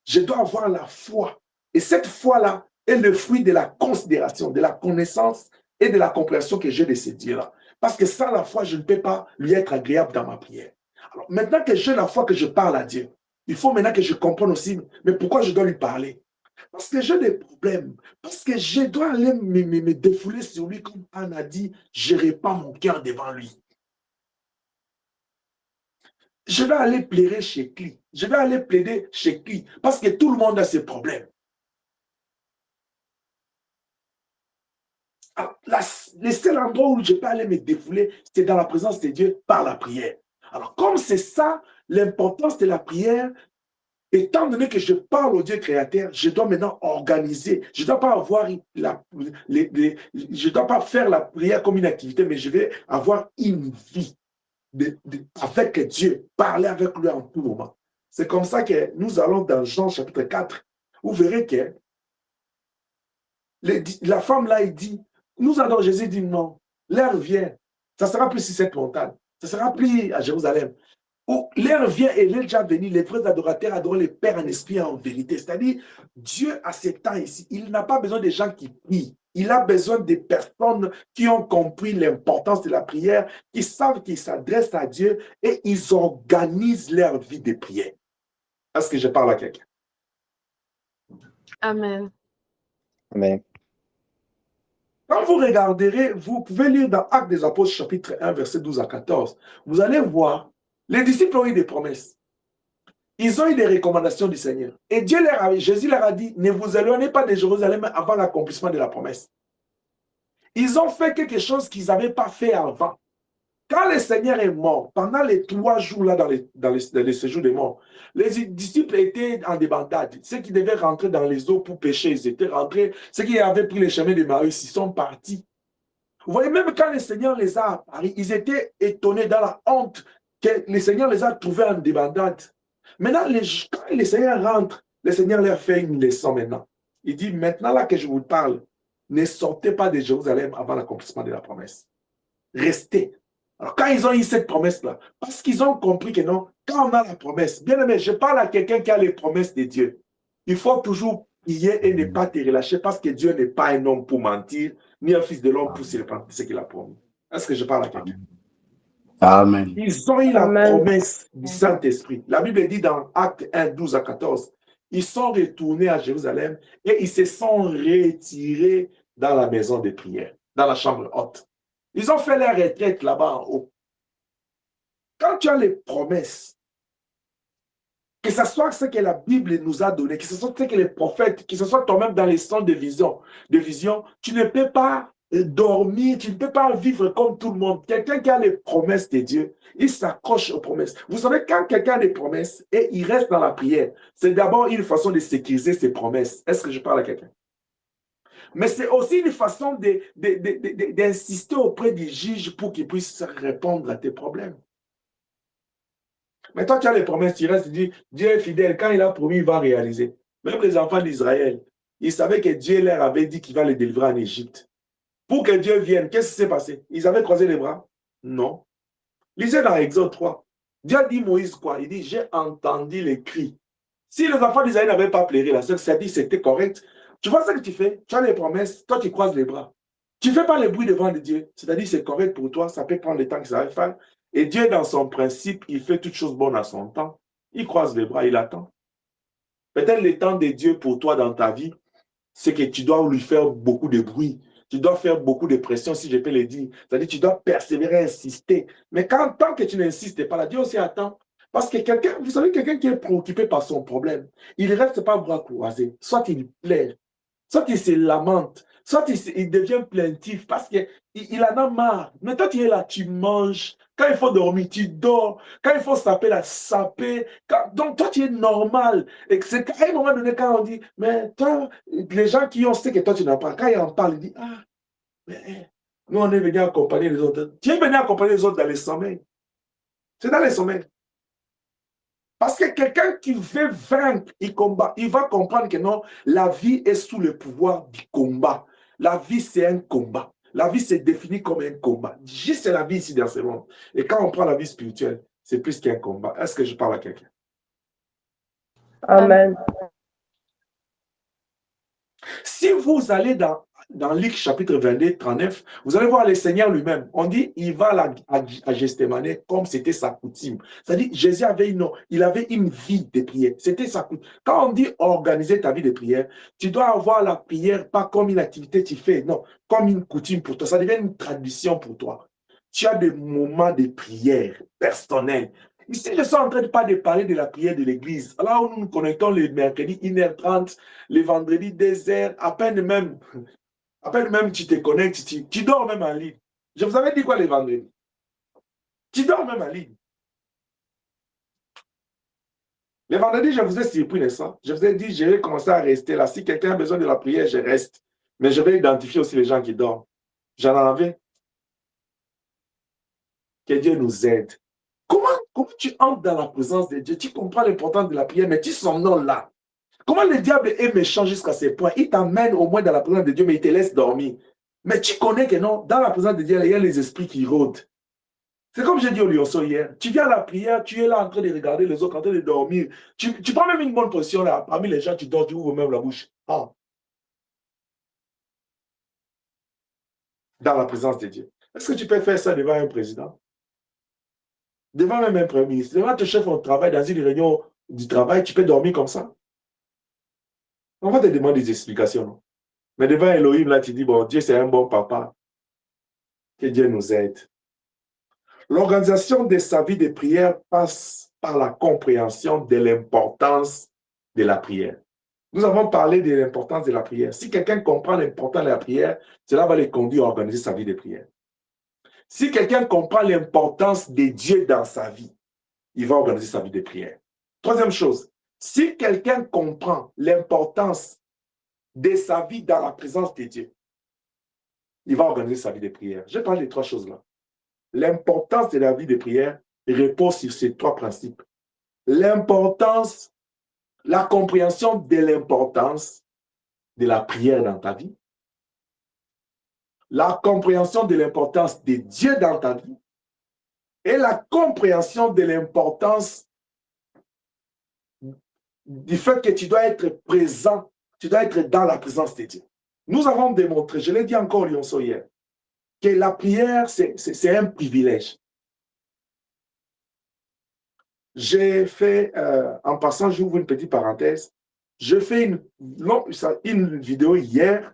je dois avoir la foi. Et cette foi-là est le fruit de la considération, de la connaissance et de la compréhension que j'ai de ce Dieu-là. Parce que sans la foi, je ne peux pas lui être agréable dans ma prière. Alors, maintenant que j'ai la foi que je parle à Dieu, il faut maintenant que je comprenne aussi, mais pourquoi je dois lui parler? Parce que j'ai des problèmes. Parce que je dois aller me défouler sur lui, comme Anne a dit, je répands mon cœur devant lui. Je vais aller plaider chez qui? Je vais aller plaider chez qui? Parce que tout le monde a ses problèmes. Alors, le seul endroit où je peux aller me défouler, c'est dans la présence de Dieu par la prière. Alors, comme c'est ça, l'importance de la prière, étant donné que je parle au Dieu créateur, je dois maintenant organiser. Je ne dois pas avoir je dois pas faire la prière comme une activité, mais je vais avoir une vie avec Dieu, parler avec lui en tout moment. C'est comme ça que nous allons dans Jean chapitre 4. Vous verrez que la femme là, il dit, nous adorons. Jésus dit non, l'heure vient. Ça ne sera plus sur cette montagne. Ça ne sera plus à Jérusalem. L'heure vient et l'heure est déjà venue. Les vrais adorateurs adorent le Père en esprit et en vérité. C'est-à-dire, Dieu a ses temps ici. Il n'a pas besoin des gens qui prient. Il a besoin des personnes qui ont compris l'importance de la prière, qui savent qu'ils s'adressent à Dieu et ils organisent leur vie de prière. Est-ce que je parle à quelqu'un? Amen. Amen. Quand vous regarderez, vous pouvez lire dans Actes des Apôtres, chapitre 1, verset 12 à 14. Vous allez voir, les disciples ont eu des promesses. Ils ont eu des recommandations du Seigneur. Et Jésus leur a dit, ne vous éloignez pas de Jérusalem avant l'accomplissement de la promesse. Ils ont fait quelque chose qu'ils n'avaient pas fait avant. Quand le Seigneur est mort, pendant les 3 jours là dans les séjours des morts, les disciples étaient en débandade. Ceux qui devaient rentrer dans les eaux pour pêcher, ils étaient rentrés. Ceux qui avaient pris les chemins de Maïs, ils sont partis. Vous voyez, même quand le Seigneur les a apparus, ils étaient étonnés dans la honte que le Seigneur les a trouvés en débandade. Maintenant, quand le Seigneur rentre, le Seigneur leur fait une leçon maintenant. Il dit, maintenant là que je vous parle, ne sortez pas de Jérusalem avant l'accomplissement de la promesse. Restez. Alors, quand ils ont eu cette promesse-là, parce qu'ils ont compris que non, quand on a la promesse, bien aimé, je parle à quelqu'un qui a les promesses de Dieu. Il faut toujours prier et ne pas te relâcher parce que Dieu n'est pas un homme pour mentir, ni un fils de l'homme pour se répandre ce qu'il a promis. Est-ce que je parle à quelqu'un? Amen. Ils ont eu la Amen. promesse du Saint-Esprit. La Bible dit dans Actes 1, 12 à 14, ils sont retournés à Jérusalem et ils se sont retirés dans la maison de prière, dans la chambre haute. Ils ont fait leur retraite là-bas en haut. Quand tu as les promesses, que ce soit ce que la Bible nous a donné, que ce soit ce que les prophètes, que ce soit toi-même dans les sons de vision, tu ne peux pas dormir, tu ne peux pas vivre comme tout le monde. Quelqu'un qui a les promesses de Dieu, il s'accroche aux promesses. Vous savez, quand quelqu'un a des promesses et il reste dans la prière, c'est d'abord une façon de sécuriser ses promesses. Est-ce que je parle à quelqu'un? Mais c'est aussi une façon d'insister auprès du juge pour qu'il puisse répondre à tes problèmes. Mais toi, tu as les promesses, tu restes, tu dis, Dieu est fidèle, quand il a promis, il va réaliser. Même les enfants d'Israël, ils savaient que Dieu leur avait dit qu'il va les délivrer en Égypte. Pour que Dieu vienne, qu'est-ce qui s'est passé? Ils avaient croisé les bras? Non. Lisez dans Exode 3. Dieu a dit Moïse quoi? Il dit, j'ai entendu les cris. Si les enfants d'Israël n'avaient pas pleuré, la sœur s'est dit, c'était correct. Tu vois ce que tu fais? Tu as les promesses, toi tu croises les bras. Tu ne fais pas le bruit devant Dieu. C'est-à-dire, c'est correct pour toi, ça peut prendre le temps que ça va faire. Et Dieu, dans son principe, il fait toutes choses bonnes à son temps. Il croise les bras, il attend. Peut-être le temps de Dieu pour toi dans ta vie, c'est que tu dois lui faire beaucoup de bruit. Tu dois faire beaucoup de pression, si je peux le dire. C'est-à-dire, tu dois persévérer, insister. Mais tant que tu n'insistes pas, là, Dieu aussi attend. Parce que quelqu'un, vous savez, quelqu'un qui est préoccupé par son problème, il ne reste pas bras croisés. Soit il pleure, soit il se lamente, soit il devient plaintif parce qu'il en a marre. Mais toi, tu es là, tu manges. Quand il faut dormir, tu dors. Quand il faut saper, là, saper. Donc, toi, tu es normal. Et c'est à un moment donné, quand on dit, mais toi, les gens qui ont ce que toi, tu n'as pas, quand ils en parlent, ils disent, ah, mais nous, on est venu accompagner les autres. Tu es venu accompagner les autres dans les sommets. C'est dans les sommets. Parce que quelqu'un qui veut vaincre, il combat. Il va comprendre que non, la vie est sous le pouvoir du combat. La vie, c'est un combat. La vie, c'est défini comme un combat. Juste la vie ici dans ce monde. Et quand on prend la vie spirituelle, c'est plus qu'un combat. Est-ce que je parle à quelqu'un? Amen. Si vous allez dans Luc chapitre 22, 39, vous allez voir le Seigneur lui-même. On dit, il va à Gethsémane comme c'était sa coutume. C'est-à-dire, Jésus avait une vie de prière. C'était sa coutume. Quand on dit organiser ta vie de prière, tu dois avoir la prière pas comme une activité que tu fais, non, comme une coutume pour toi. Ça devient une tradition pour toi. Tu as des moments de prière personnels. Ici, je suis en train de parler de la prière de l'église. Alors, où nous nous connectons le mercredi 1h30, le vendredi 2h, à peine même tu te connectes, tu dors même en ligne. Je vous avais dit quoi le vendredi? Tu dors même en ligne. Le vendredi, je vous ai surpris, n'est-ce pas? Je vous ai dit, je vais commencer à rester là. Si quelqu'un a besoin de la prière, je reste. Mais je vais identifier aussi les gens qui dorment. J'en avais. Que Dieu nous aide. Comment tu entres dans la présence de Dieu? Tu comprends l'importance de la prière, mais tu somnoles là. Comment le diable est méchant jusqu'à ce point? Il t'amène au moins dans la présence de Dieu, mais il te laisse dormir. Mais tu connais que non, dans la présence de Dieu, il y a les esprits qui rôdent. C'est comme j'ai dit au lionceau hier. Tu viens à la prière, tu es là en train de regarder les autres, en train de dormir. Tu prends même une bonne position là. Parmi les gens, tu dors, tu ouvres même la bouche. Ah. Dans la présence de Dieu. Est-ce que tu peux faire ça devant un président? Devant même un premier ministre? Devant ton chef au travail, dans une réunion du travail, tu peux dormir comme ça? On va te demander des explications. Non? Mais devant Elohim, là, tu dis, bon, Dieu, c'est un bon papa. Que Dieu nous aide. L'organisation de sa vie de prière passe par la compréhension de l'importance de la prière. Nous avons parlé de l'importance de la prière. Si quelqu'un comprend l'importance de la prière, cela va le conduire à organiser sa vie de prière. Si quelqu'un comprend l'importance de Dieu dans sa vie, il va organiser sa vie de prière. Troisième chose, si quelqu'un comprend l'importance de sa vie dans la présence de Dieu, il va organiser sa vie de prière. Je parle de trois choses-là. L'importance de la vie de prière repose sur ces trois principes. L'importance, la compréhension de l'importance de la prière dans ta vie, la compréhension de l'importance de Dieu dans ta vie et la compréhension de l'importance du fait que tu dois être présent, tu dois être dans la présence de Dieu. Nous avons démontré, je l'ai dit encore lionceau hier, que la prière, c'est un privilège. J'ai fait, en passant, j'ouvre une petite parenthèse, je fais une vidéo hier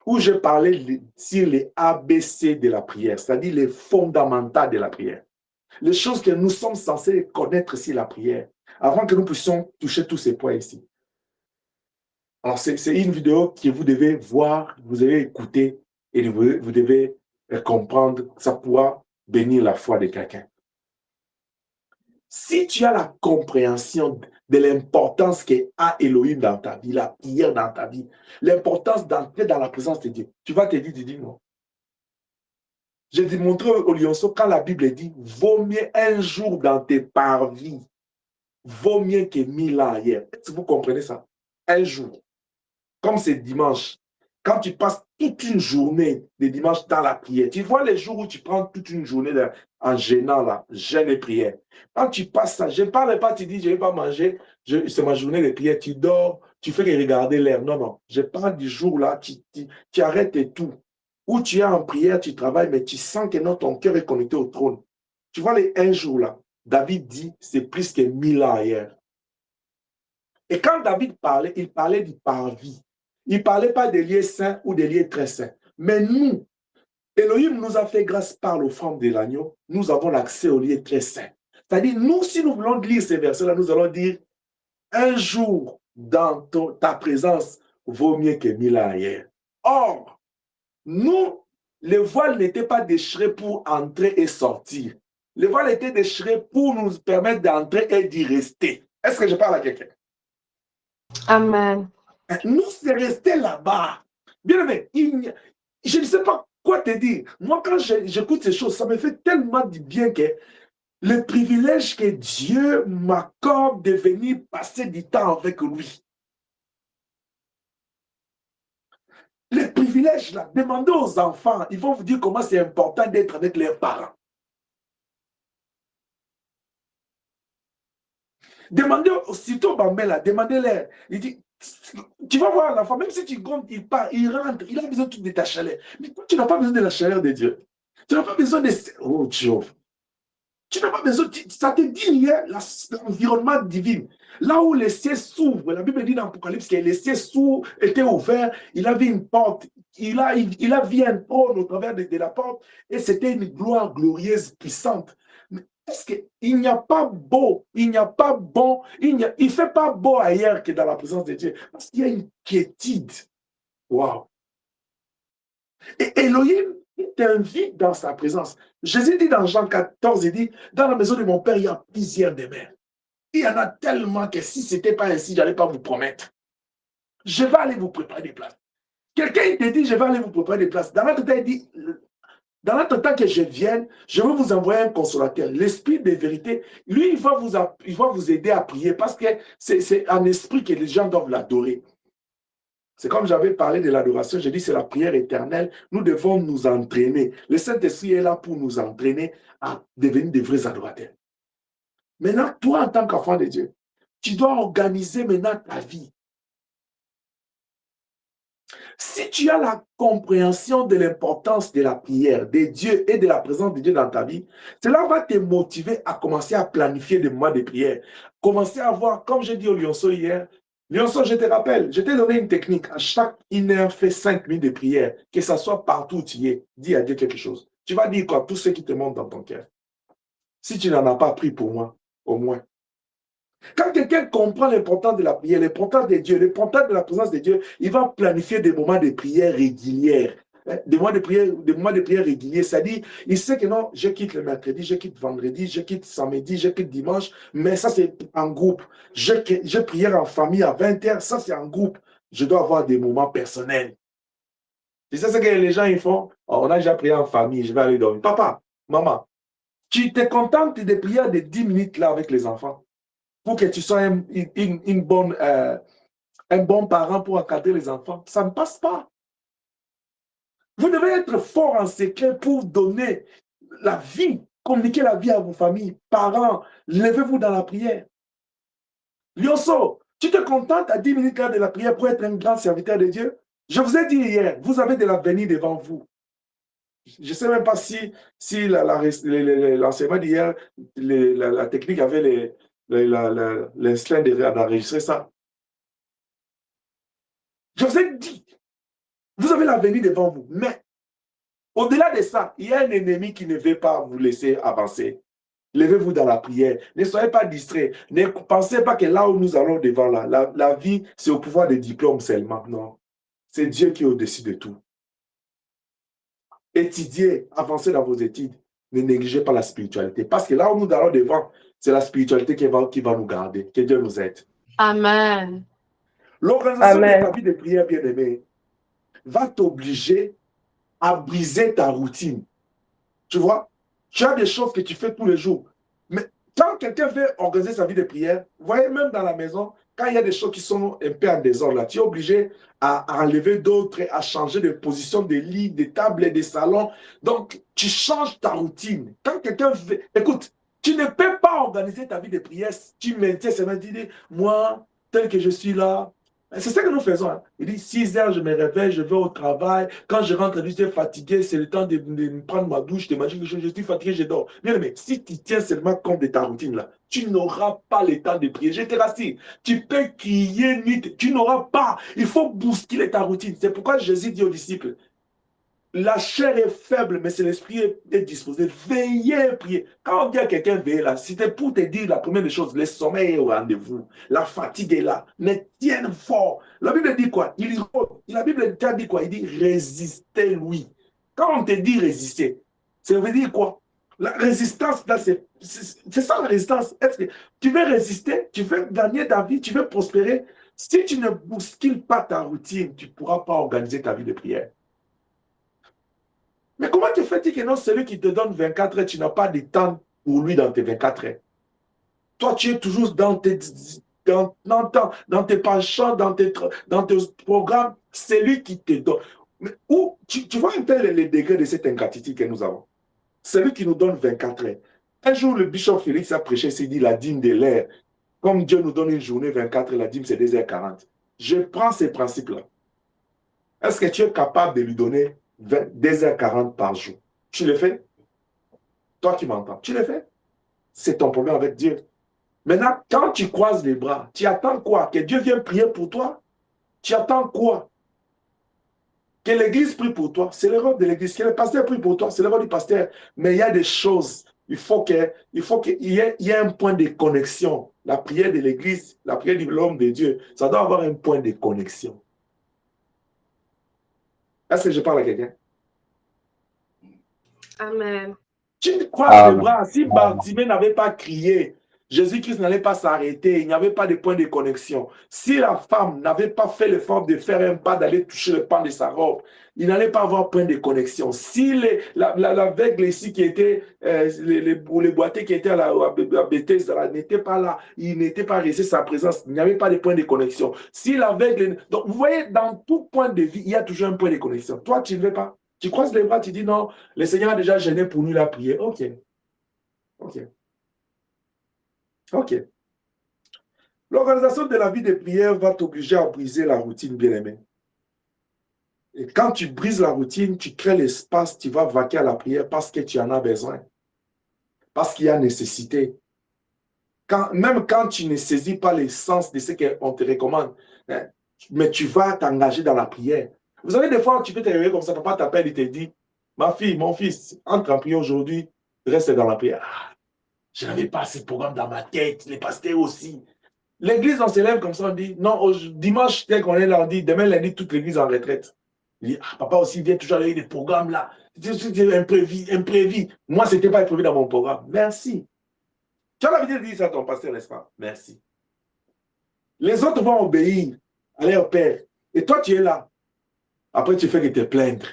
où je parlais sur les ABC de la prière, c'est-à-dire les fondamentaux de la prière. Les choses que nous sommes censés connaître sur la prière, avant que nous puissions toucher tous ces points ici. Alors, c'est une vidéo que vous devez voir, vous devez écouter et vous devez comprendre, ça pourra bénir la foi de quelqu'un. Si tu as la compréhension de l'importance qu'a Elohim dans ta vie, la prière dans ta vie, l'importance d'entrer dans la présence de Dieu, tu vas te dire non. J'ai démontré au lionceau, quand la Bible dit, vaut mieux un jour dans tes parvis, vaut mieux que 1000 ans ailleurs. Est-ce que vous comprenez ça? Un jour. Comme c'est dimanche, quand tu passes toute une journée de dimanche dans la prière, tu vois les jours où tu prends toute une journée en gênant là, jeûne et prière. Quand tu passes ça, je ne parle pas, tu dis, je ne vais pas manger, c'est ma journée de prière, tu dors, tu fais que regarder l'air. Non, non, je parle du jour là, tu arrêtes et tout. Où tu es en prière, tu travailles, mais tu sens que non, ton cœur est connecté au trône. Tu vois les un jour là, David dit, c'est plus que 1000 ans hier. Et quand David parlait, il parlait du parvis. Il ne parlait pas des lieux saints ou des lieux très saints. Mais nous, Elohim nous a fait grâce par l'offrande de l'agneau, nous avons l'accès aux lieux très saints. C'est-à-dire, nous, si nous voulons lire ces versets-là, nous allons dire, un jour dans ta présence vaut mieux que 1000 ans ailleurs. Or, nous, le voile n'était pas déchiré pour entrer et sortir. Le voile était déchiré pour nous permettre d'entrer et d'y rester. Est-ce que je parle à quelqu'un? Amen. Nous, c'est resté là-bas. Bien aimé, je ne sais pas quoi te dire. Moi, quand j'écoute ces choses, ça me fait tellement du bien que le privilège que Dieu m'accorde de venir passer du temps avec lui. Les privilèges, là, demandez aux enfants, ils vont vous dire comment c'est important d'être avec leurs parents. Demandez aussitôt Bambela, demandez-leur. Il dit, tu vas voir l'enfant, même si tu comptes, il part, il rentre, il a besoin de ta chaleur. Mais toi, tu n'as pas besoin de la chaleur de Dieu. Tu n'as pas besoin de... Oh Dieu. Tu n'as pas besoin, ça te dit hier l'environnement divin. Là où les cieux s'ouvrent, la Bible dit dans l'Apocalypse que les cieux étaient ouverts, il avait une porte, il a vu un trône au travers de la porte, et c'était une gloire glorieuse, puissante. Est-ce qu'il n'y a pas beau, il n'y a pas bon, il ne fait pas beau ailleurs que dans la présence de Dieu, parce qu'il y a une quiétude. Waouh! Et Elohim, il t'invite dans sa présence. Jésus dit dans Jean 14, il dit, dans la maison de mon Père, il y a plusieurs demeures. Il y en a tellement que si ce n'était pas ainsi, je n'allais pas vous promettre. Je vais aller vous préparer des places. Quelqu'un te dit, je vais aller vous préparer des places. Dans notre tête, il dit, Dans l'entretemps que je vienne, je vais vous envoyer un consolateur. L'esprit de vérité, lui, il va vous aider à prier parce que c'est un esprit que les gens doivent l'adorer. C'est comme j'avais parlé de l'adoration, j'ai dit c'est la prière éternelle. Nous devons nous entraîner. Le Saint-Esprit est là pour nous entraîner à devenir des vrais adorateurs. Maintenant, toi, en tant qu'enfant de Dieu, tu dois organiser maintenant ta vie. Si tu as la compréhension de l'importance de la prière, de Dieu et de la présence de Dieu dans ta vie, cela va te motiver à commencer à planifier des moments de prière. Commencer à voir, comme j'ai dit au Lionceau hier, Lionceau, je te rappelle, je t'ai donné une technique. À chaque 1 heure, fais 5 minutes de prière, que ça soit partout où tu es. Dis à Dieu quelque chose. Tu vas dire quoi? Tout ce qui te monte dans ton cœur. Si tu n'en as pas pris pour moi, au moins. Quand quelqu'un comprend l'importance de la prière, l'importance de Dieu, l'importance de la présence de Dieu, il va planifier des moments de prière régulières. Des moments de prière réguliers. C'est-à-dire, il sait que non, je quitte le mercredi, je quitte vendredi, je quitte samedi, je quitte dimanche, mais ça c'est en groupe. Je prière en famille à 20h, ça c'est en groupe. Je dois avoir des moments personnels. C'est ça ce que les gens ils font. Oh, on a déjà prié en famille, je vais aller dormir. Papa, maman, tu te contentes de prières de 10 minutes là avec les enfants pour que tu sois un bon parent pour encadrer les enfants. Ça ne passe pas. Vous devez être fort en secret pour donner la vie, communiquer la vie à vos familles. Parents, levez-vous dans la prière. Lionceau, tu te contentes à 10 minutes là de la prière pour être un grand serviteur de Dieu? Je vous ai dit hier, vous avez de l'avenir devant vous. Je ne sais même pas si l'enseignement d'hier, la technique avait l'instinct d'enregistrer ça. Je vous ai dit, vous avez l'avenir devant vous. Mais au-delà de ça, il y a un ennemi qui ne veut pas vous laisser avancer. Levez-vous dans la prière. Ne soyez pas distraits. Ne pensez pas que là où nous allons devant la vie, c'est au pouvoir des diplômes seulement. Non. C'est Dieu qui est au-dessus de tout. Étudiez, avancez dans vos études. Ne négligez pas la spiritualité. Parce que là où nous allons devant, c'est la spiritualité qui va nous garder. Que Dieu nous aide. Amen. L'organisation de ta vie de prière, bien-aimé, va t'obliger à briser ta routine. Tu vois, tu as des choses que tu fais tous les jours. Mais quand quelqu'un veut organiser sa vie de prière, vous voyez, même dans la maison, quand il y a des choses qui sont un peu en désordre, là, tu es obligé à enlever d'autres, à changer de position des lits, des tables et des salons. Donc, tu changes ta routine. Quand quelqu'un veut... Écoute, tu ne peux pas organiser ta vie de prière. Tu maintiens seulement, tu dis, moi, tel que je suis là, c'est ça que nous faisons. Hein. Il dit 6 heures, je me réveille, je vais au travail. Quand je rentre, je suis fatigué, c'est le temps de prendre ma douche, de manger quelque chose, je suis fatigué, je dors. Bien, mais si tu tiens seulement compte de ta routine là, tu n'auras pas le temps de prier. Je te rassure, tu peux crier nuit, tu n'auras pas. Il faut bousculer ta routine. C'est pourquoi Jésus dit aux disciples, la chair est faible, mais c'est l'esprit est disposé. Veillez et priez. Quand on dit à quelqu'un veillez là, c'était pour te dire la première des choses, le sommeil est au rendez-vous. La fatigue est là. Mais tiens fort. La Bible dit quoi? La Bible dit quoi? Il dit résistez-lui. Quand on te dit résister, ça veut dire quoi? La résistance, là, c'est ça la résistance. Est-ce que tu veux résister? Tu veux gagner ta vie? Tu veux prospérer? Si tu ne bouscules pas ta routine, tu ne pourras pas organiser ta vie de prière. Mais comment te fais-tu que non, celui qui te donne 24 heures, tu n'as pas de temps pour lui dans tes 24 heures? Toi, tu es toujours dans tes penchants, dans tes programmes. C'est lui qui te donne. Mais où, tu vois un peu les degrés de cette ingratitude que nous avons. Celui qui nous donne 24 heures. Un jour, le bishop Félix a prêché, s'il dit la dîme de l'air. Comme Dieu nous donne une journée 24 heures, la dîme c'est 2h40. Je prends ces principes-là. Est-ce que tu es capable de lui donner 2h40 par jour? Tu le fais? Toi qui m'entends, tu le fais? C'est ton problème avec Dieu. Maintenant, quand tu croises les bras, tu attends quoi? Que Dieu vienne prier pour toi? Tu attends quoi? Que l'église prie pour toi? C'est l'erreur de l'église. Que le pasteur prie pour toi? C'est l'erreur du pasteur. Mais il y a des choses. Il faut qu'il y ait un point de connexion. La prière de l'église, la prière de l'homme de Dieu, ça doit avoir un point de connexion. Est-ce que je parle à quelqu'un? Amen. Tu croises les bras. Si Bartimée n'avait pas crié, Jésus-Christ n'allait pas s'arrêter, il n'y avait pas de point de connexion. Si la femme n'avait pas fait l'effort de faire un pas, d'aller toucher le pan de sa robe, il n'allait pas avoir point de connexion. Si l'aveugle ici qui était, les boiteux qui étaient à la Bethesda n'étaient pas là, il n'était pas resté sa présence, il n'y avait pas de point de connexion. Si l'aveugle... Donc, vous voyez, dans tout point de vie, il y a toujours un point de connexion. Toi, tu ne veux pas. Tu croises les bras, tu dis non, le Seigneur a déjà gêné pour nous la prière. Ok. Ok. Ok. L'organisation de la vie de prière va t'obliger à briser la routine, bien-aimé. Et quand tu brises la routine, tu crées l'espace, tu vas vaquer à la prière parce que tu en as besoin. Parce qu'il y a nécessité. Même quand tu ne saisis pas l'essence de ce qu'on te recommande, hein, mais tu vas t'engager dans la prière. Vous savez, des fois, tu peux te réveiller comme ça, papa t'appelle, il te dit, ma fille, mon fils, entre en prière aujourd'hui, reste dans la prière. Ah, je n'avais pas ce programme dans ma tête, les pasteurs aussi. L'église, on s'élève comme ça, on dit, non, dimanche, tel qu'on est là, on dit, demain lundi, toute l'église en retraite. Il dit, ah, papa aussi vient toujours avec des programmes là. C'est imprévu. Moi, ce n'était pas prévu dans mon programme. Merci. Tu as l'habitude de dire ça à ton pasteur, n'est-ce pas? Merci. Les autres vont obéir à leur père. Et toi, tu es là. Après, tu fais que te plaindre.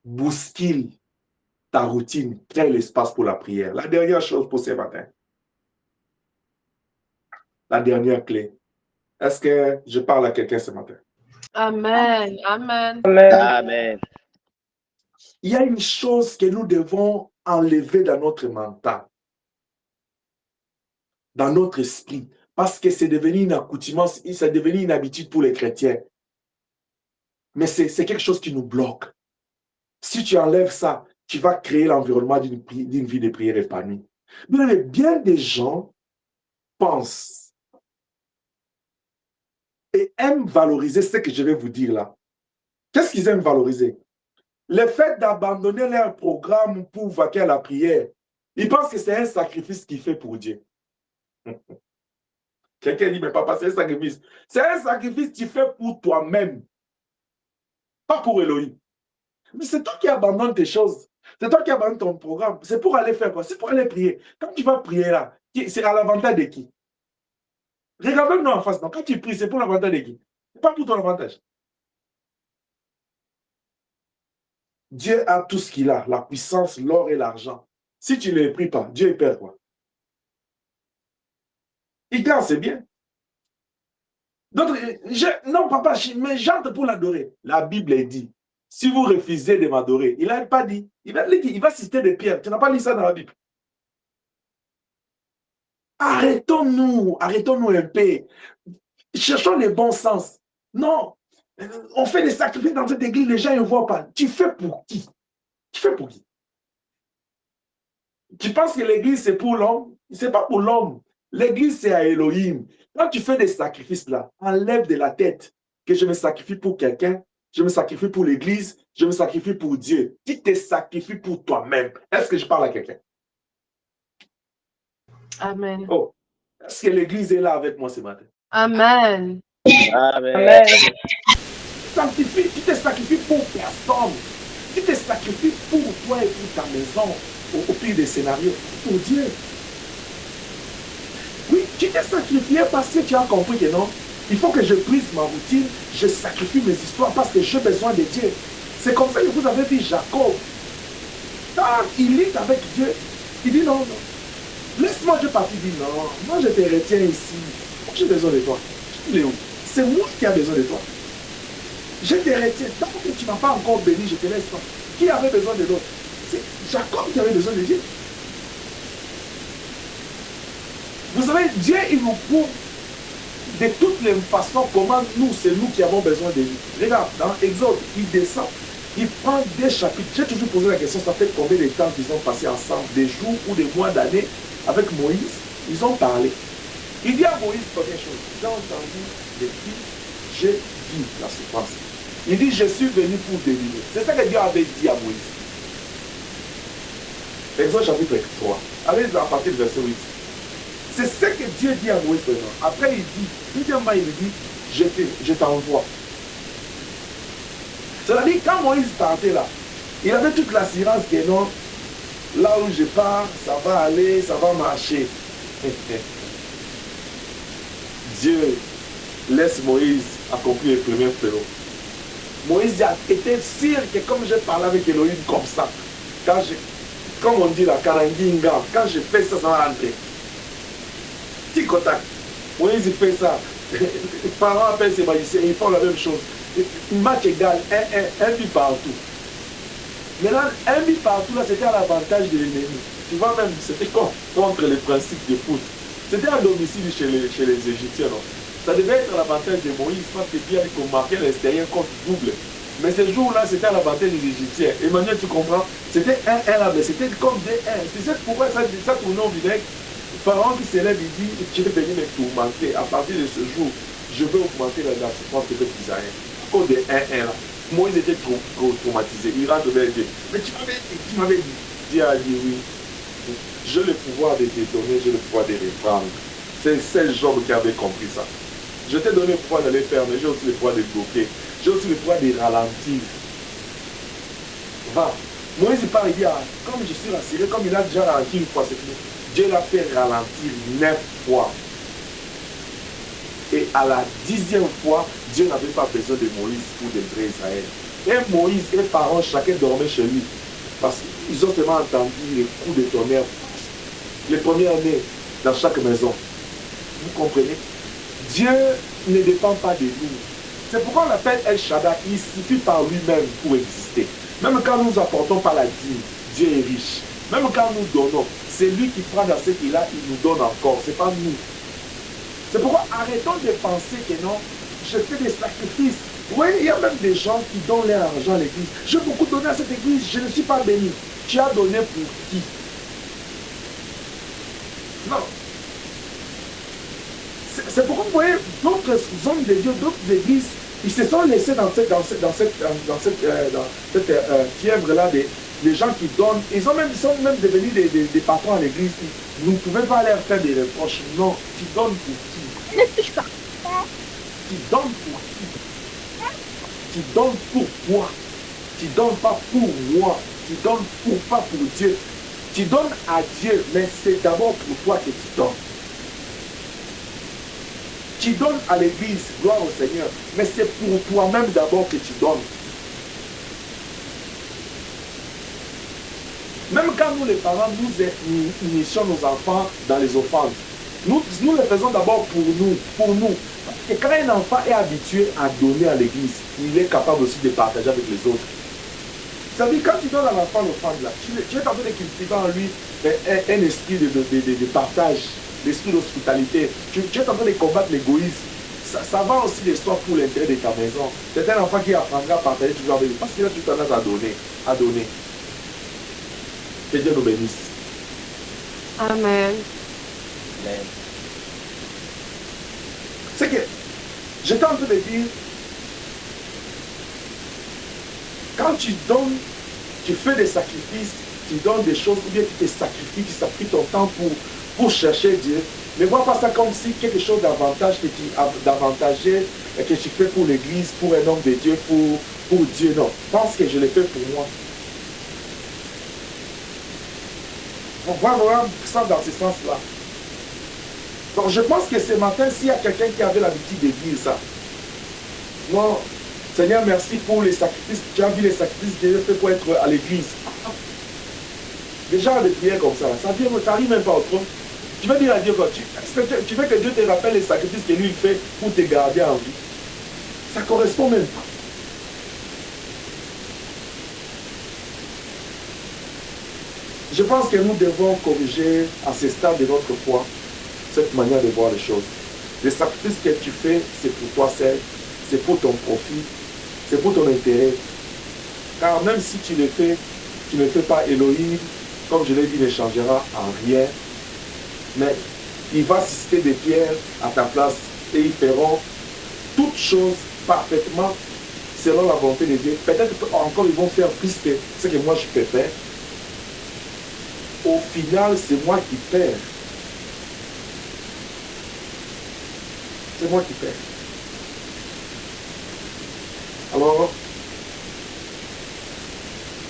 Bouscule ta routine. Crée l'espace pour la prière. La dernière chose pour ce matin. La dernière clé. Est-ce que je parle à quelqu'un ce matin? Amen. Amen. Amen. Il y a une chose que nous devons enlever dans notre mental, dans notre esprit, parce que c'est devenu une accoutumance, c'est devenu une habitude pour les chrétiens. Mais c'est quelque chose qui nous bloque. Si tu enlèves ça, tu vas créer l'environnement d'une vie de prière épanouie. Mais bien des gens pensent et aiment valoriser ce que je vais vous dire là. Qu'est-ce qu'ils aiment valoriser? Le fait d'abandonner leur programme pour vaquer à la prière, ils pensent que c'est un sacrifice qu'ils font pour Dieu. Quelqu'un dit, mais papa, c'est un sacrifice. C'est un sacrifice que tu fais pour toi-même, pas pour Elohim. Mais c'est toi qui abandonnes tes choses. C'est toi qui abandonnes ton programme. C'est pour aller faire quoi? C'est pour aller prier. Quand tu vas prier là, c'est à l'avantage de qui? Regarde-nous en face. Donc, quand tu pries, c'est pour l'avantage de qui? Pas pour ton avantage. Dieu a tout ce qu'il a, la puissance, l'or et l'argent. Si tu ne les pries pas, Dieu perd quoi? Il gagne, c'est bien. Donc, non, papa, mais j'entre pour l'adorer. La Bible dit, si vous refusez de m'adorer, il n'a pas dit. Il va citer des pierres. Tu n'as pas lu ça dans la Bible. Arrêtons-nous un peu. Cherchons le bon sens. Non, on fait des sacrifices dans cette église, les gens ne voient pas. Tu fais pour qui? Tu fais pour qui? Tu penses que l'église c'est pour l'homme? Ce n'est pas pour l'homme. L'église c'est à Elohim. Quand tu fais des sacrifices là, enlève de la tête que je me sacrifie pour quelqu'un, je me sacrifie pour l'église, je me sacrifie pour Dieu. Tu te sacrifies pour toi-même. Est-ce que je parle à quelqu'un? Amen. Oh, est-ce que l'église est là avec moi ce matin? Amen. Amen. Sanctifie, tu te sacrifies pour personne. Tu te sacrifies pour toi et pour ta maison, au pire des scénarios, pour Dieu. Oui, tu t'es sacrifié parce que tu as compris que non, il faut que je brise ma routine, je sacrifie mes histoires parce que j'ai besoin de Dieu. C'est comme ça que vous avez vu Jacob. Quand il est avec Dieu, il dit non, non. Laisse-moi, je partir, il dit non, moi je te retiens ici. J'ai besoin de toi. Léo, c'est moi qui ai besoin de toi. Je te retiens. Tant que tu ne m'as pas encore béni, je te laisse pas. Qui avait besoin de l'autre? C'est Jacob qui avait besoin de Dieu. Vous savez, Dieu, il nous prouve de toutes les façons comment nous, c'est nous qui avons besoin de lui. Regarde, dans Exode, il descend, il prend des chapitres. J'ai toujours posé la question, ça fait combien de temps qu'ils ont passé ensemble, des jours ou des mois d'années avec Moïse? Ils ont parlé. Il dit à Moïse première chose, j'ai entendu les cris, j'ai vu la souffrance. Il dit, je suis venu pour délivrer. C'est ça que Dieu avait dit à Moïse. Exode chapitre 3. Allez à partir du verset 8. C'est ce que Dieu dit à Moïse maintenant. Après, il dit, deuxièmement, il dit, je t'envoie. C'est-à-dire, quand Moïse partait là, il avait toute l'assurance que non, Là où je pars, ça va aller, ça va marcher. Dieu laisse Moïse accomplir le premier fléau. Moïse a été sûr que comme j'ai parlé avec Elohim comme ça, comme on dit la Karanginga, quand je fais ça, ça va rentrer. Petit contact. Moïse fait ça. Pharaon appelle ses magiciens, ils font la même chose. Match égal, un but partout. Maintenant, un but partout, là, c'était à l'avantage de l'ennemi. Tu vois même, c'était contre les principes de foot. C'était à domicile chez les Égyptiens, non? Ça devait être à l'avantage de Moïse, parce que Dieu avait marqué l'extérieur contre double. Mais ce jour-là, c'était à l'avantage des Égyptiens. Emmanuel, tu comprends? C'était 1-1 là, mais c'était comme 2-1. Tu sais pourquoi ça tournait au vinaigre? Pharaon qui s'élève, il dit, tu veux venir me tourmenter. À partir de ce jour, je vais augmenter la souffrance de peuple d'Israël. À cause de 1-1 là. Moïse était trop traumatisé. Il rentre vers Dieu. Mais tu m'avais dit. Dieu a dit oui. J'ai le pouvoir de te donner, j'ai le pouvoir de reprendre. C'est Job qui avait compris ça. Je t'ai donné le pouvoir de les faire, mais j'ai aussi le pouvoir de bloquer. J'ai aussi le pouvoir de ralentir. Va. Moïse part, il dit, ah, comme je suis rassuré, comme il a déjà ralenti une fois, c'est fini. Dieu l'a fait ralentir 9 fois. Et à la 10e fois, Dieu n'avait pas besoin de Moïse pour délivrer Israël. Et Moïse et Pharaon, chacun dormait chez lui. Parce qu'ils ont seulement entendu les coups de tonnerre. Les premières années dans chaque maison. Vous comprenez? Dieu ne dépend pas de nous. C'est pourquoi on l'appelle El Shaddai. Il suffit par lui-même pour exister. Même quand nous apportons par la dîme, Dieu est riche. Même quand nous donnons, c'est lui qui prend dans ce qu'il a, il nous donne encore. Ce n'est pas nous. C'est pourquoi arrêtons de penser que non, je fais des sacrifices. Oui, il y a même des gens qui donnent leur argent à l'église. J'ai beaucoup donné à cette église, je ne suis pas béni. Tu as donné pour qui? Non. C'est pourquoi vous voyez d'autres hommes de Dieu, d'autres églises, ils se sont laissés dans cette fièvre-là des gens qui donnent. Ils sont même devenus des patrons à l'église. Vous ne pouvez pas leur faire des reproches. Non, tu donnes pour qui? Tu donnes pour qui? Tu donnes pour quoi? Tu donnes pas pour moi. Tu donnes pas pour Dieu. Tu donnes à Dieu, mais c'est d'abord pour toi que tu donnes. Tu donnes à l'église, gloire au Seigneur, mais c'est pour toi-même d'abord que tu donnes. Même quand nous les parents, nous initions nos enfants dans les offrandes, nous les faisons d'abord pour nous, Et quand un enfant est habitué à donner à l'église, il est capable aussi de partager avec les autres. Ça veut dire quand tu donnes à l'enfant l'offrande là, tu es en train de cultiver en lui un esprit de partage, l'esprit d'hospitalité. Tu es en train de combattre l'égoïsme. Ça va aussi de soi pour l'intérêt de ta maison. C'est un enfant qui apprendra à partager toujours avec lui. Parce que là, tu t'en as à donner. Que Dieu nous bénisse. Amen. Amen. C'est que j'étais en train de dire, quand tu donnes, tu fais des sacrifices, tu donnes des choses, ou bien tu te sacrifies, tu sacrifies ton temps pour chercher Dieu. Ne vois pas ça comme si quelque chose d'avantageux que tu fais pour l'église, pour un homme de Dieu, pour Dieu. Non, pense que je le fais pour moi. Il faut voir vraiment ça dans ce sens-là. Donc je pense que ce matin, s'il y a quelqu'un qui avait l'habitude de dire ça, non, Seigneur, merci pour les sacrifices. Tu as vu les sacrifices que j'ai fait pour être à l'église. Déjà, des prières comme ça n'arrive même pas au trône. Tu vas dire à Dieu, tu veux que Dieu te rappelle les sacrifices que lui fait pour te garder en vie. Ça ne correspond même pas. Je pense que nous devons corriger à ce stade de notre foi cette manière de voir les choses. Les sacrifices que tu fais, c'est pour toi seul, c'est pour ton profit, c'est pour ton intérêt. Car même si tu le fais, tu ne fais pas Elohim, comme je l'ai dit, ne changera en rien. Mais il va susciter des pierres à ta place et ils feront toutes choses parfaitement selon la volonté de Dieu. Peut-être encore ils vont faire plus que ce que moi je peux faire. Au final, c'est moi qui perds. C'est moi qui perds. Alors,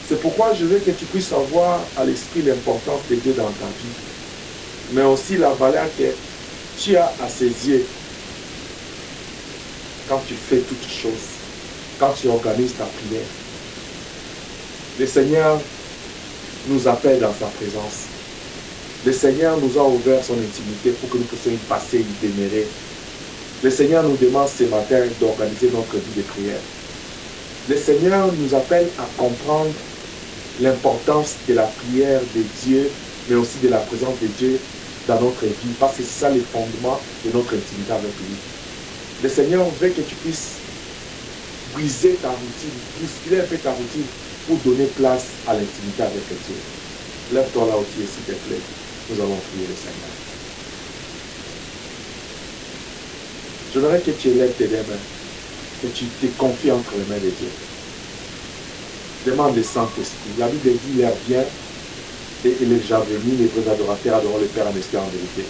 C'est pourquoi je veux que tu puisses avoir à l'esprit l'importance de Dieu dans ta vie, mais aussi la valeur que tu as à ses yeux quand tu fais toutes choses, quand tu organises ta prière. Le Seigneur nous appelle dans sa présence. Le Seigneur nous a ouvert son intimité pour que nous puissions y passer, y demeurer. Le Seigneur nous demande ce matin d'organiser notre vie de prière. Le Seigneur nous appelle à comprendre l'importance de la prière de Dieu, mais aussi de la présence de Dieu dans notre vie, parce que c'est ça le fondement de notre intimité avec lui. Le Seigneur veut que tu puisses briser ta routine, bousculer un peu ta routine pour donner place à l'intimité avec Dieu. Lève-toi là où tu es, s'il te plaît. Nous allons prier le Seigneur. Je voudrais que tu élèves tes mains, que tu te confies entre les mains de Dieu. Demande le Saint-Esprit. La Bible dit, l'air vient et il est déjà venu, les vrais adorateurs adorent le Père en esprit en vérité.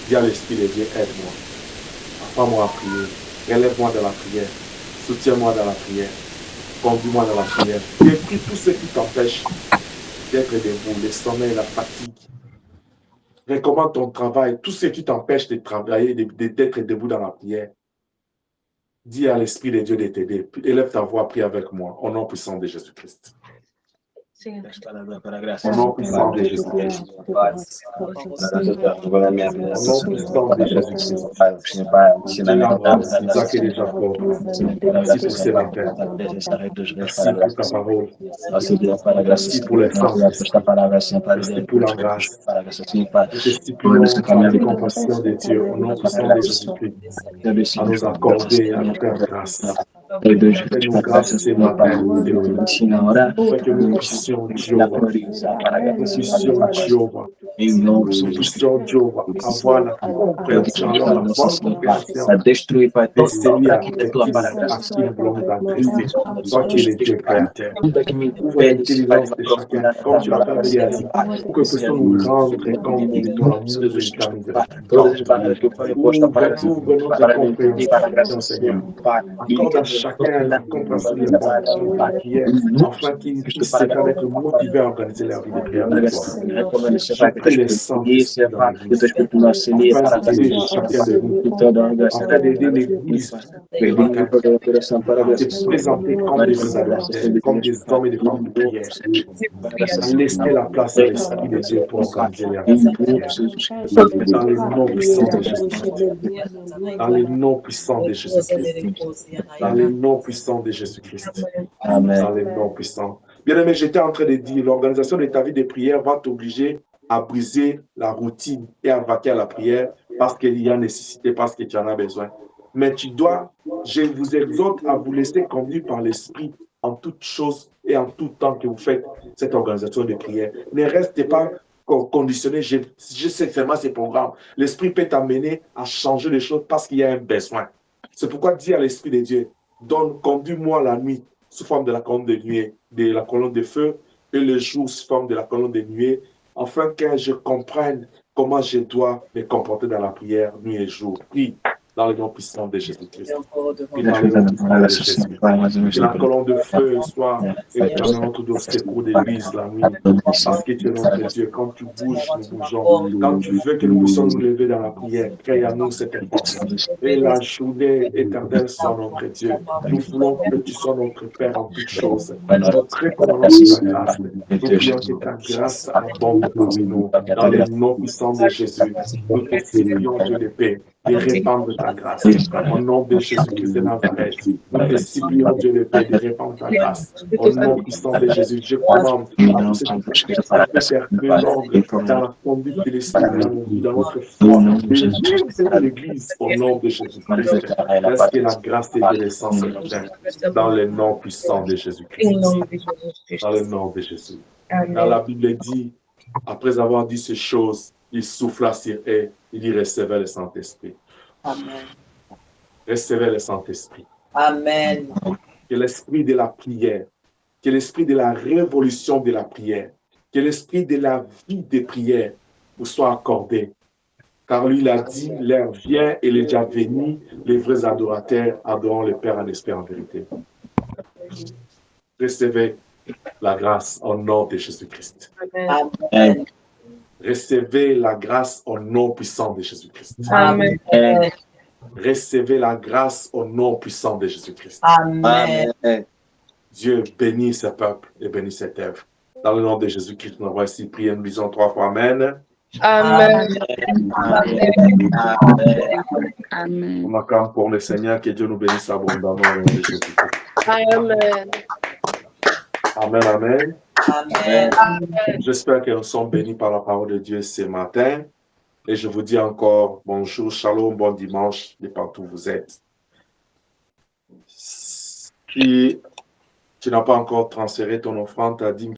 Dis à l'Esprit de Dieu, aide-moi. Apprends-moi à prier. Relève-moi dans la prière. Soutiens-moi dans la prière. Conduis-moi dans la prière. Détruis tout ce qui t'empêche d'être debout, le sommeil, la fatigue. Recommande ton travail, tout ce qui t'empêche de travailler, d'être debout dans la prière. Dis à l'Esprit de Dieu de t'aider. Élève ta voix, prie avec moi, au nom puissant de Jésus-Christ. Au nom puissant de Jésus-Christ. Au nom puissant de Jésus-Christ. Dieu d'Abraham, d'Isaac et de Jacob. Merci pour ce matin. Merci pour ta parole. Merci pour les temps. Merci pour la grâce. Je te supplie par la compassion de Dieu, au nom puissant de Jésus-Christ, à nous accorder, à nous faire grâce. Fais-nous grâce ce matin, afin que nous puissions, Jéhovah, avoir la compréhension, la bonne compréhension des séries avec à qui nous voulons nous adresser. Toi qui es le Dieu créateur, ouvre l'intelligence de chacun, comme tu l'as fait à dit, pour que nous puissions nous rendre compte de ton amour et de ta miséricorde. Ouvre notre compréhension, Seigneur. Accorde à chacun la compréhension de la prière, afin qu'il puisse se permettre de motiver à organiser leur vie de prière avec toi. Je prie les saints dans l'Église, afin d'aider chacun de nous, afin d'aider l'Église ce matin à se présenter comme des vrais adorateurs, comme des hommes et des femmes de prière. Laissez la place à l'Esprit de Dieu pour organiser leur vie de prière. Dans le nom puissant de Jésus-Christ. Dans le nom puissant de Jésus-Christ. Dans le nom puissant de Jésus-Christ. Dans le nom puissant. Bien-aimé, j'étais en train de dire, l'organisation de ta vie de prière va t'obliger à briser la routine et à vaquer à la prière parce qu'il y a nécessité, parce que tu en as besoin. Mais je vous exhorte à vous laisser conduire par l'Esprit en toutes choses et en tout temps que vous faites cette organisation de prière. Ne restez pas conditionné, je sais seulement ces programmes. L'Esprit peut t'amener à changer les choses parce qu'il y a un besoin. C'est pourquoi dis à l'Esprit de Dieu, conduis-moi la nuit sous forme de la colonne de nuée, de la colonne de feu, et le jour sous forme de la colonne de nuée, afin que je comprenne comment je dois me comporter dans la prière nuit et jour. Prie dans le nom puissant de Jésus-Christ. Prie dans le nom puissant de Jésus. Que la colonne de feu soit éternellement tout au secours de l'Église la nuit. Parce que tu es notre Dieu. Quand tu bouges, nous bougeons. Quand tu veux que nous puissions nous lever dans la prière, crée à nous cette force. Et la journée éternelle soit notre Dieu. Nous voulons que tu sois notre Père en toutes choses. Nous précommandons ta grâce. Nous prions que ta grâce abonde pour nous. Dans le nom puissant de Jésus, nous te supplions, Dieu de paix, de répandre ta grâce. Au nom de Jésus-Christ de Nazareth, nous te supplions, Dieu de paix, de répandre ta grâce. Au nom puissant de Jésus, je commande à tous ceux qui faire l'ordre dans la conduite de l'Esprit, dans notre foi, de l'Église, au nom de Jésus-Christ. Laisse que la grâce et de l'essence dans le nom puissant de Jésus-Christ. Dans le nom de Jésus. Dans la Bible dit, après avoir dit ces choses, il souffla sur eux, il dit recevez le Saint-Esprit. Amen. Recevez le Saint-Esprit. Amen. Que l'esprit de la prière, que l'esprit de la révolution de la prière, que l'esprit de la vie de prière vous soit accordé. Car lui, il a dit, l'heure vient et il est déjà venu, les vrais adorateurs adorant le Père en esprit en vérité. Recevez la grâce au nom de Jésus-Christ. Amen. Amen. Recevez la grâce au nom puissant de Jésus-Christ. Amen. Recevez la grâce au nom puissant de Jésus-Christ. Amen. Amen. Dieu bénit ce peuple et bénit cette œuvre. Dans le nom de Jésus-Christ, nous avons ainsi prié, nous disons 3 fois Amen. Amen. Amen. On acclame pour le Seigneur, que Dieu nous bénisse abondamment au nom de Jésus-Christ. Amen. Amen, amen. Amen. J'espère que nous sommes bénis par la parole de Dieu ce matin. Et je vous dis encore bonjour, shalom, bon dimanche, de partout où vous êtes. Si tu n'as pas encore transféré ton offrande, ta dîme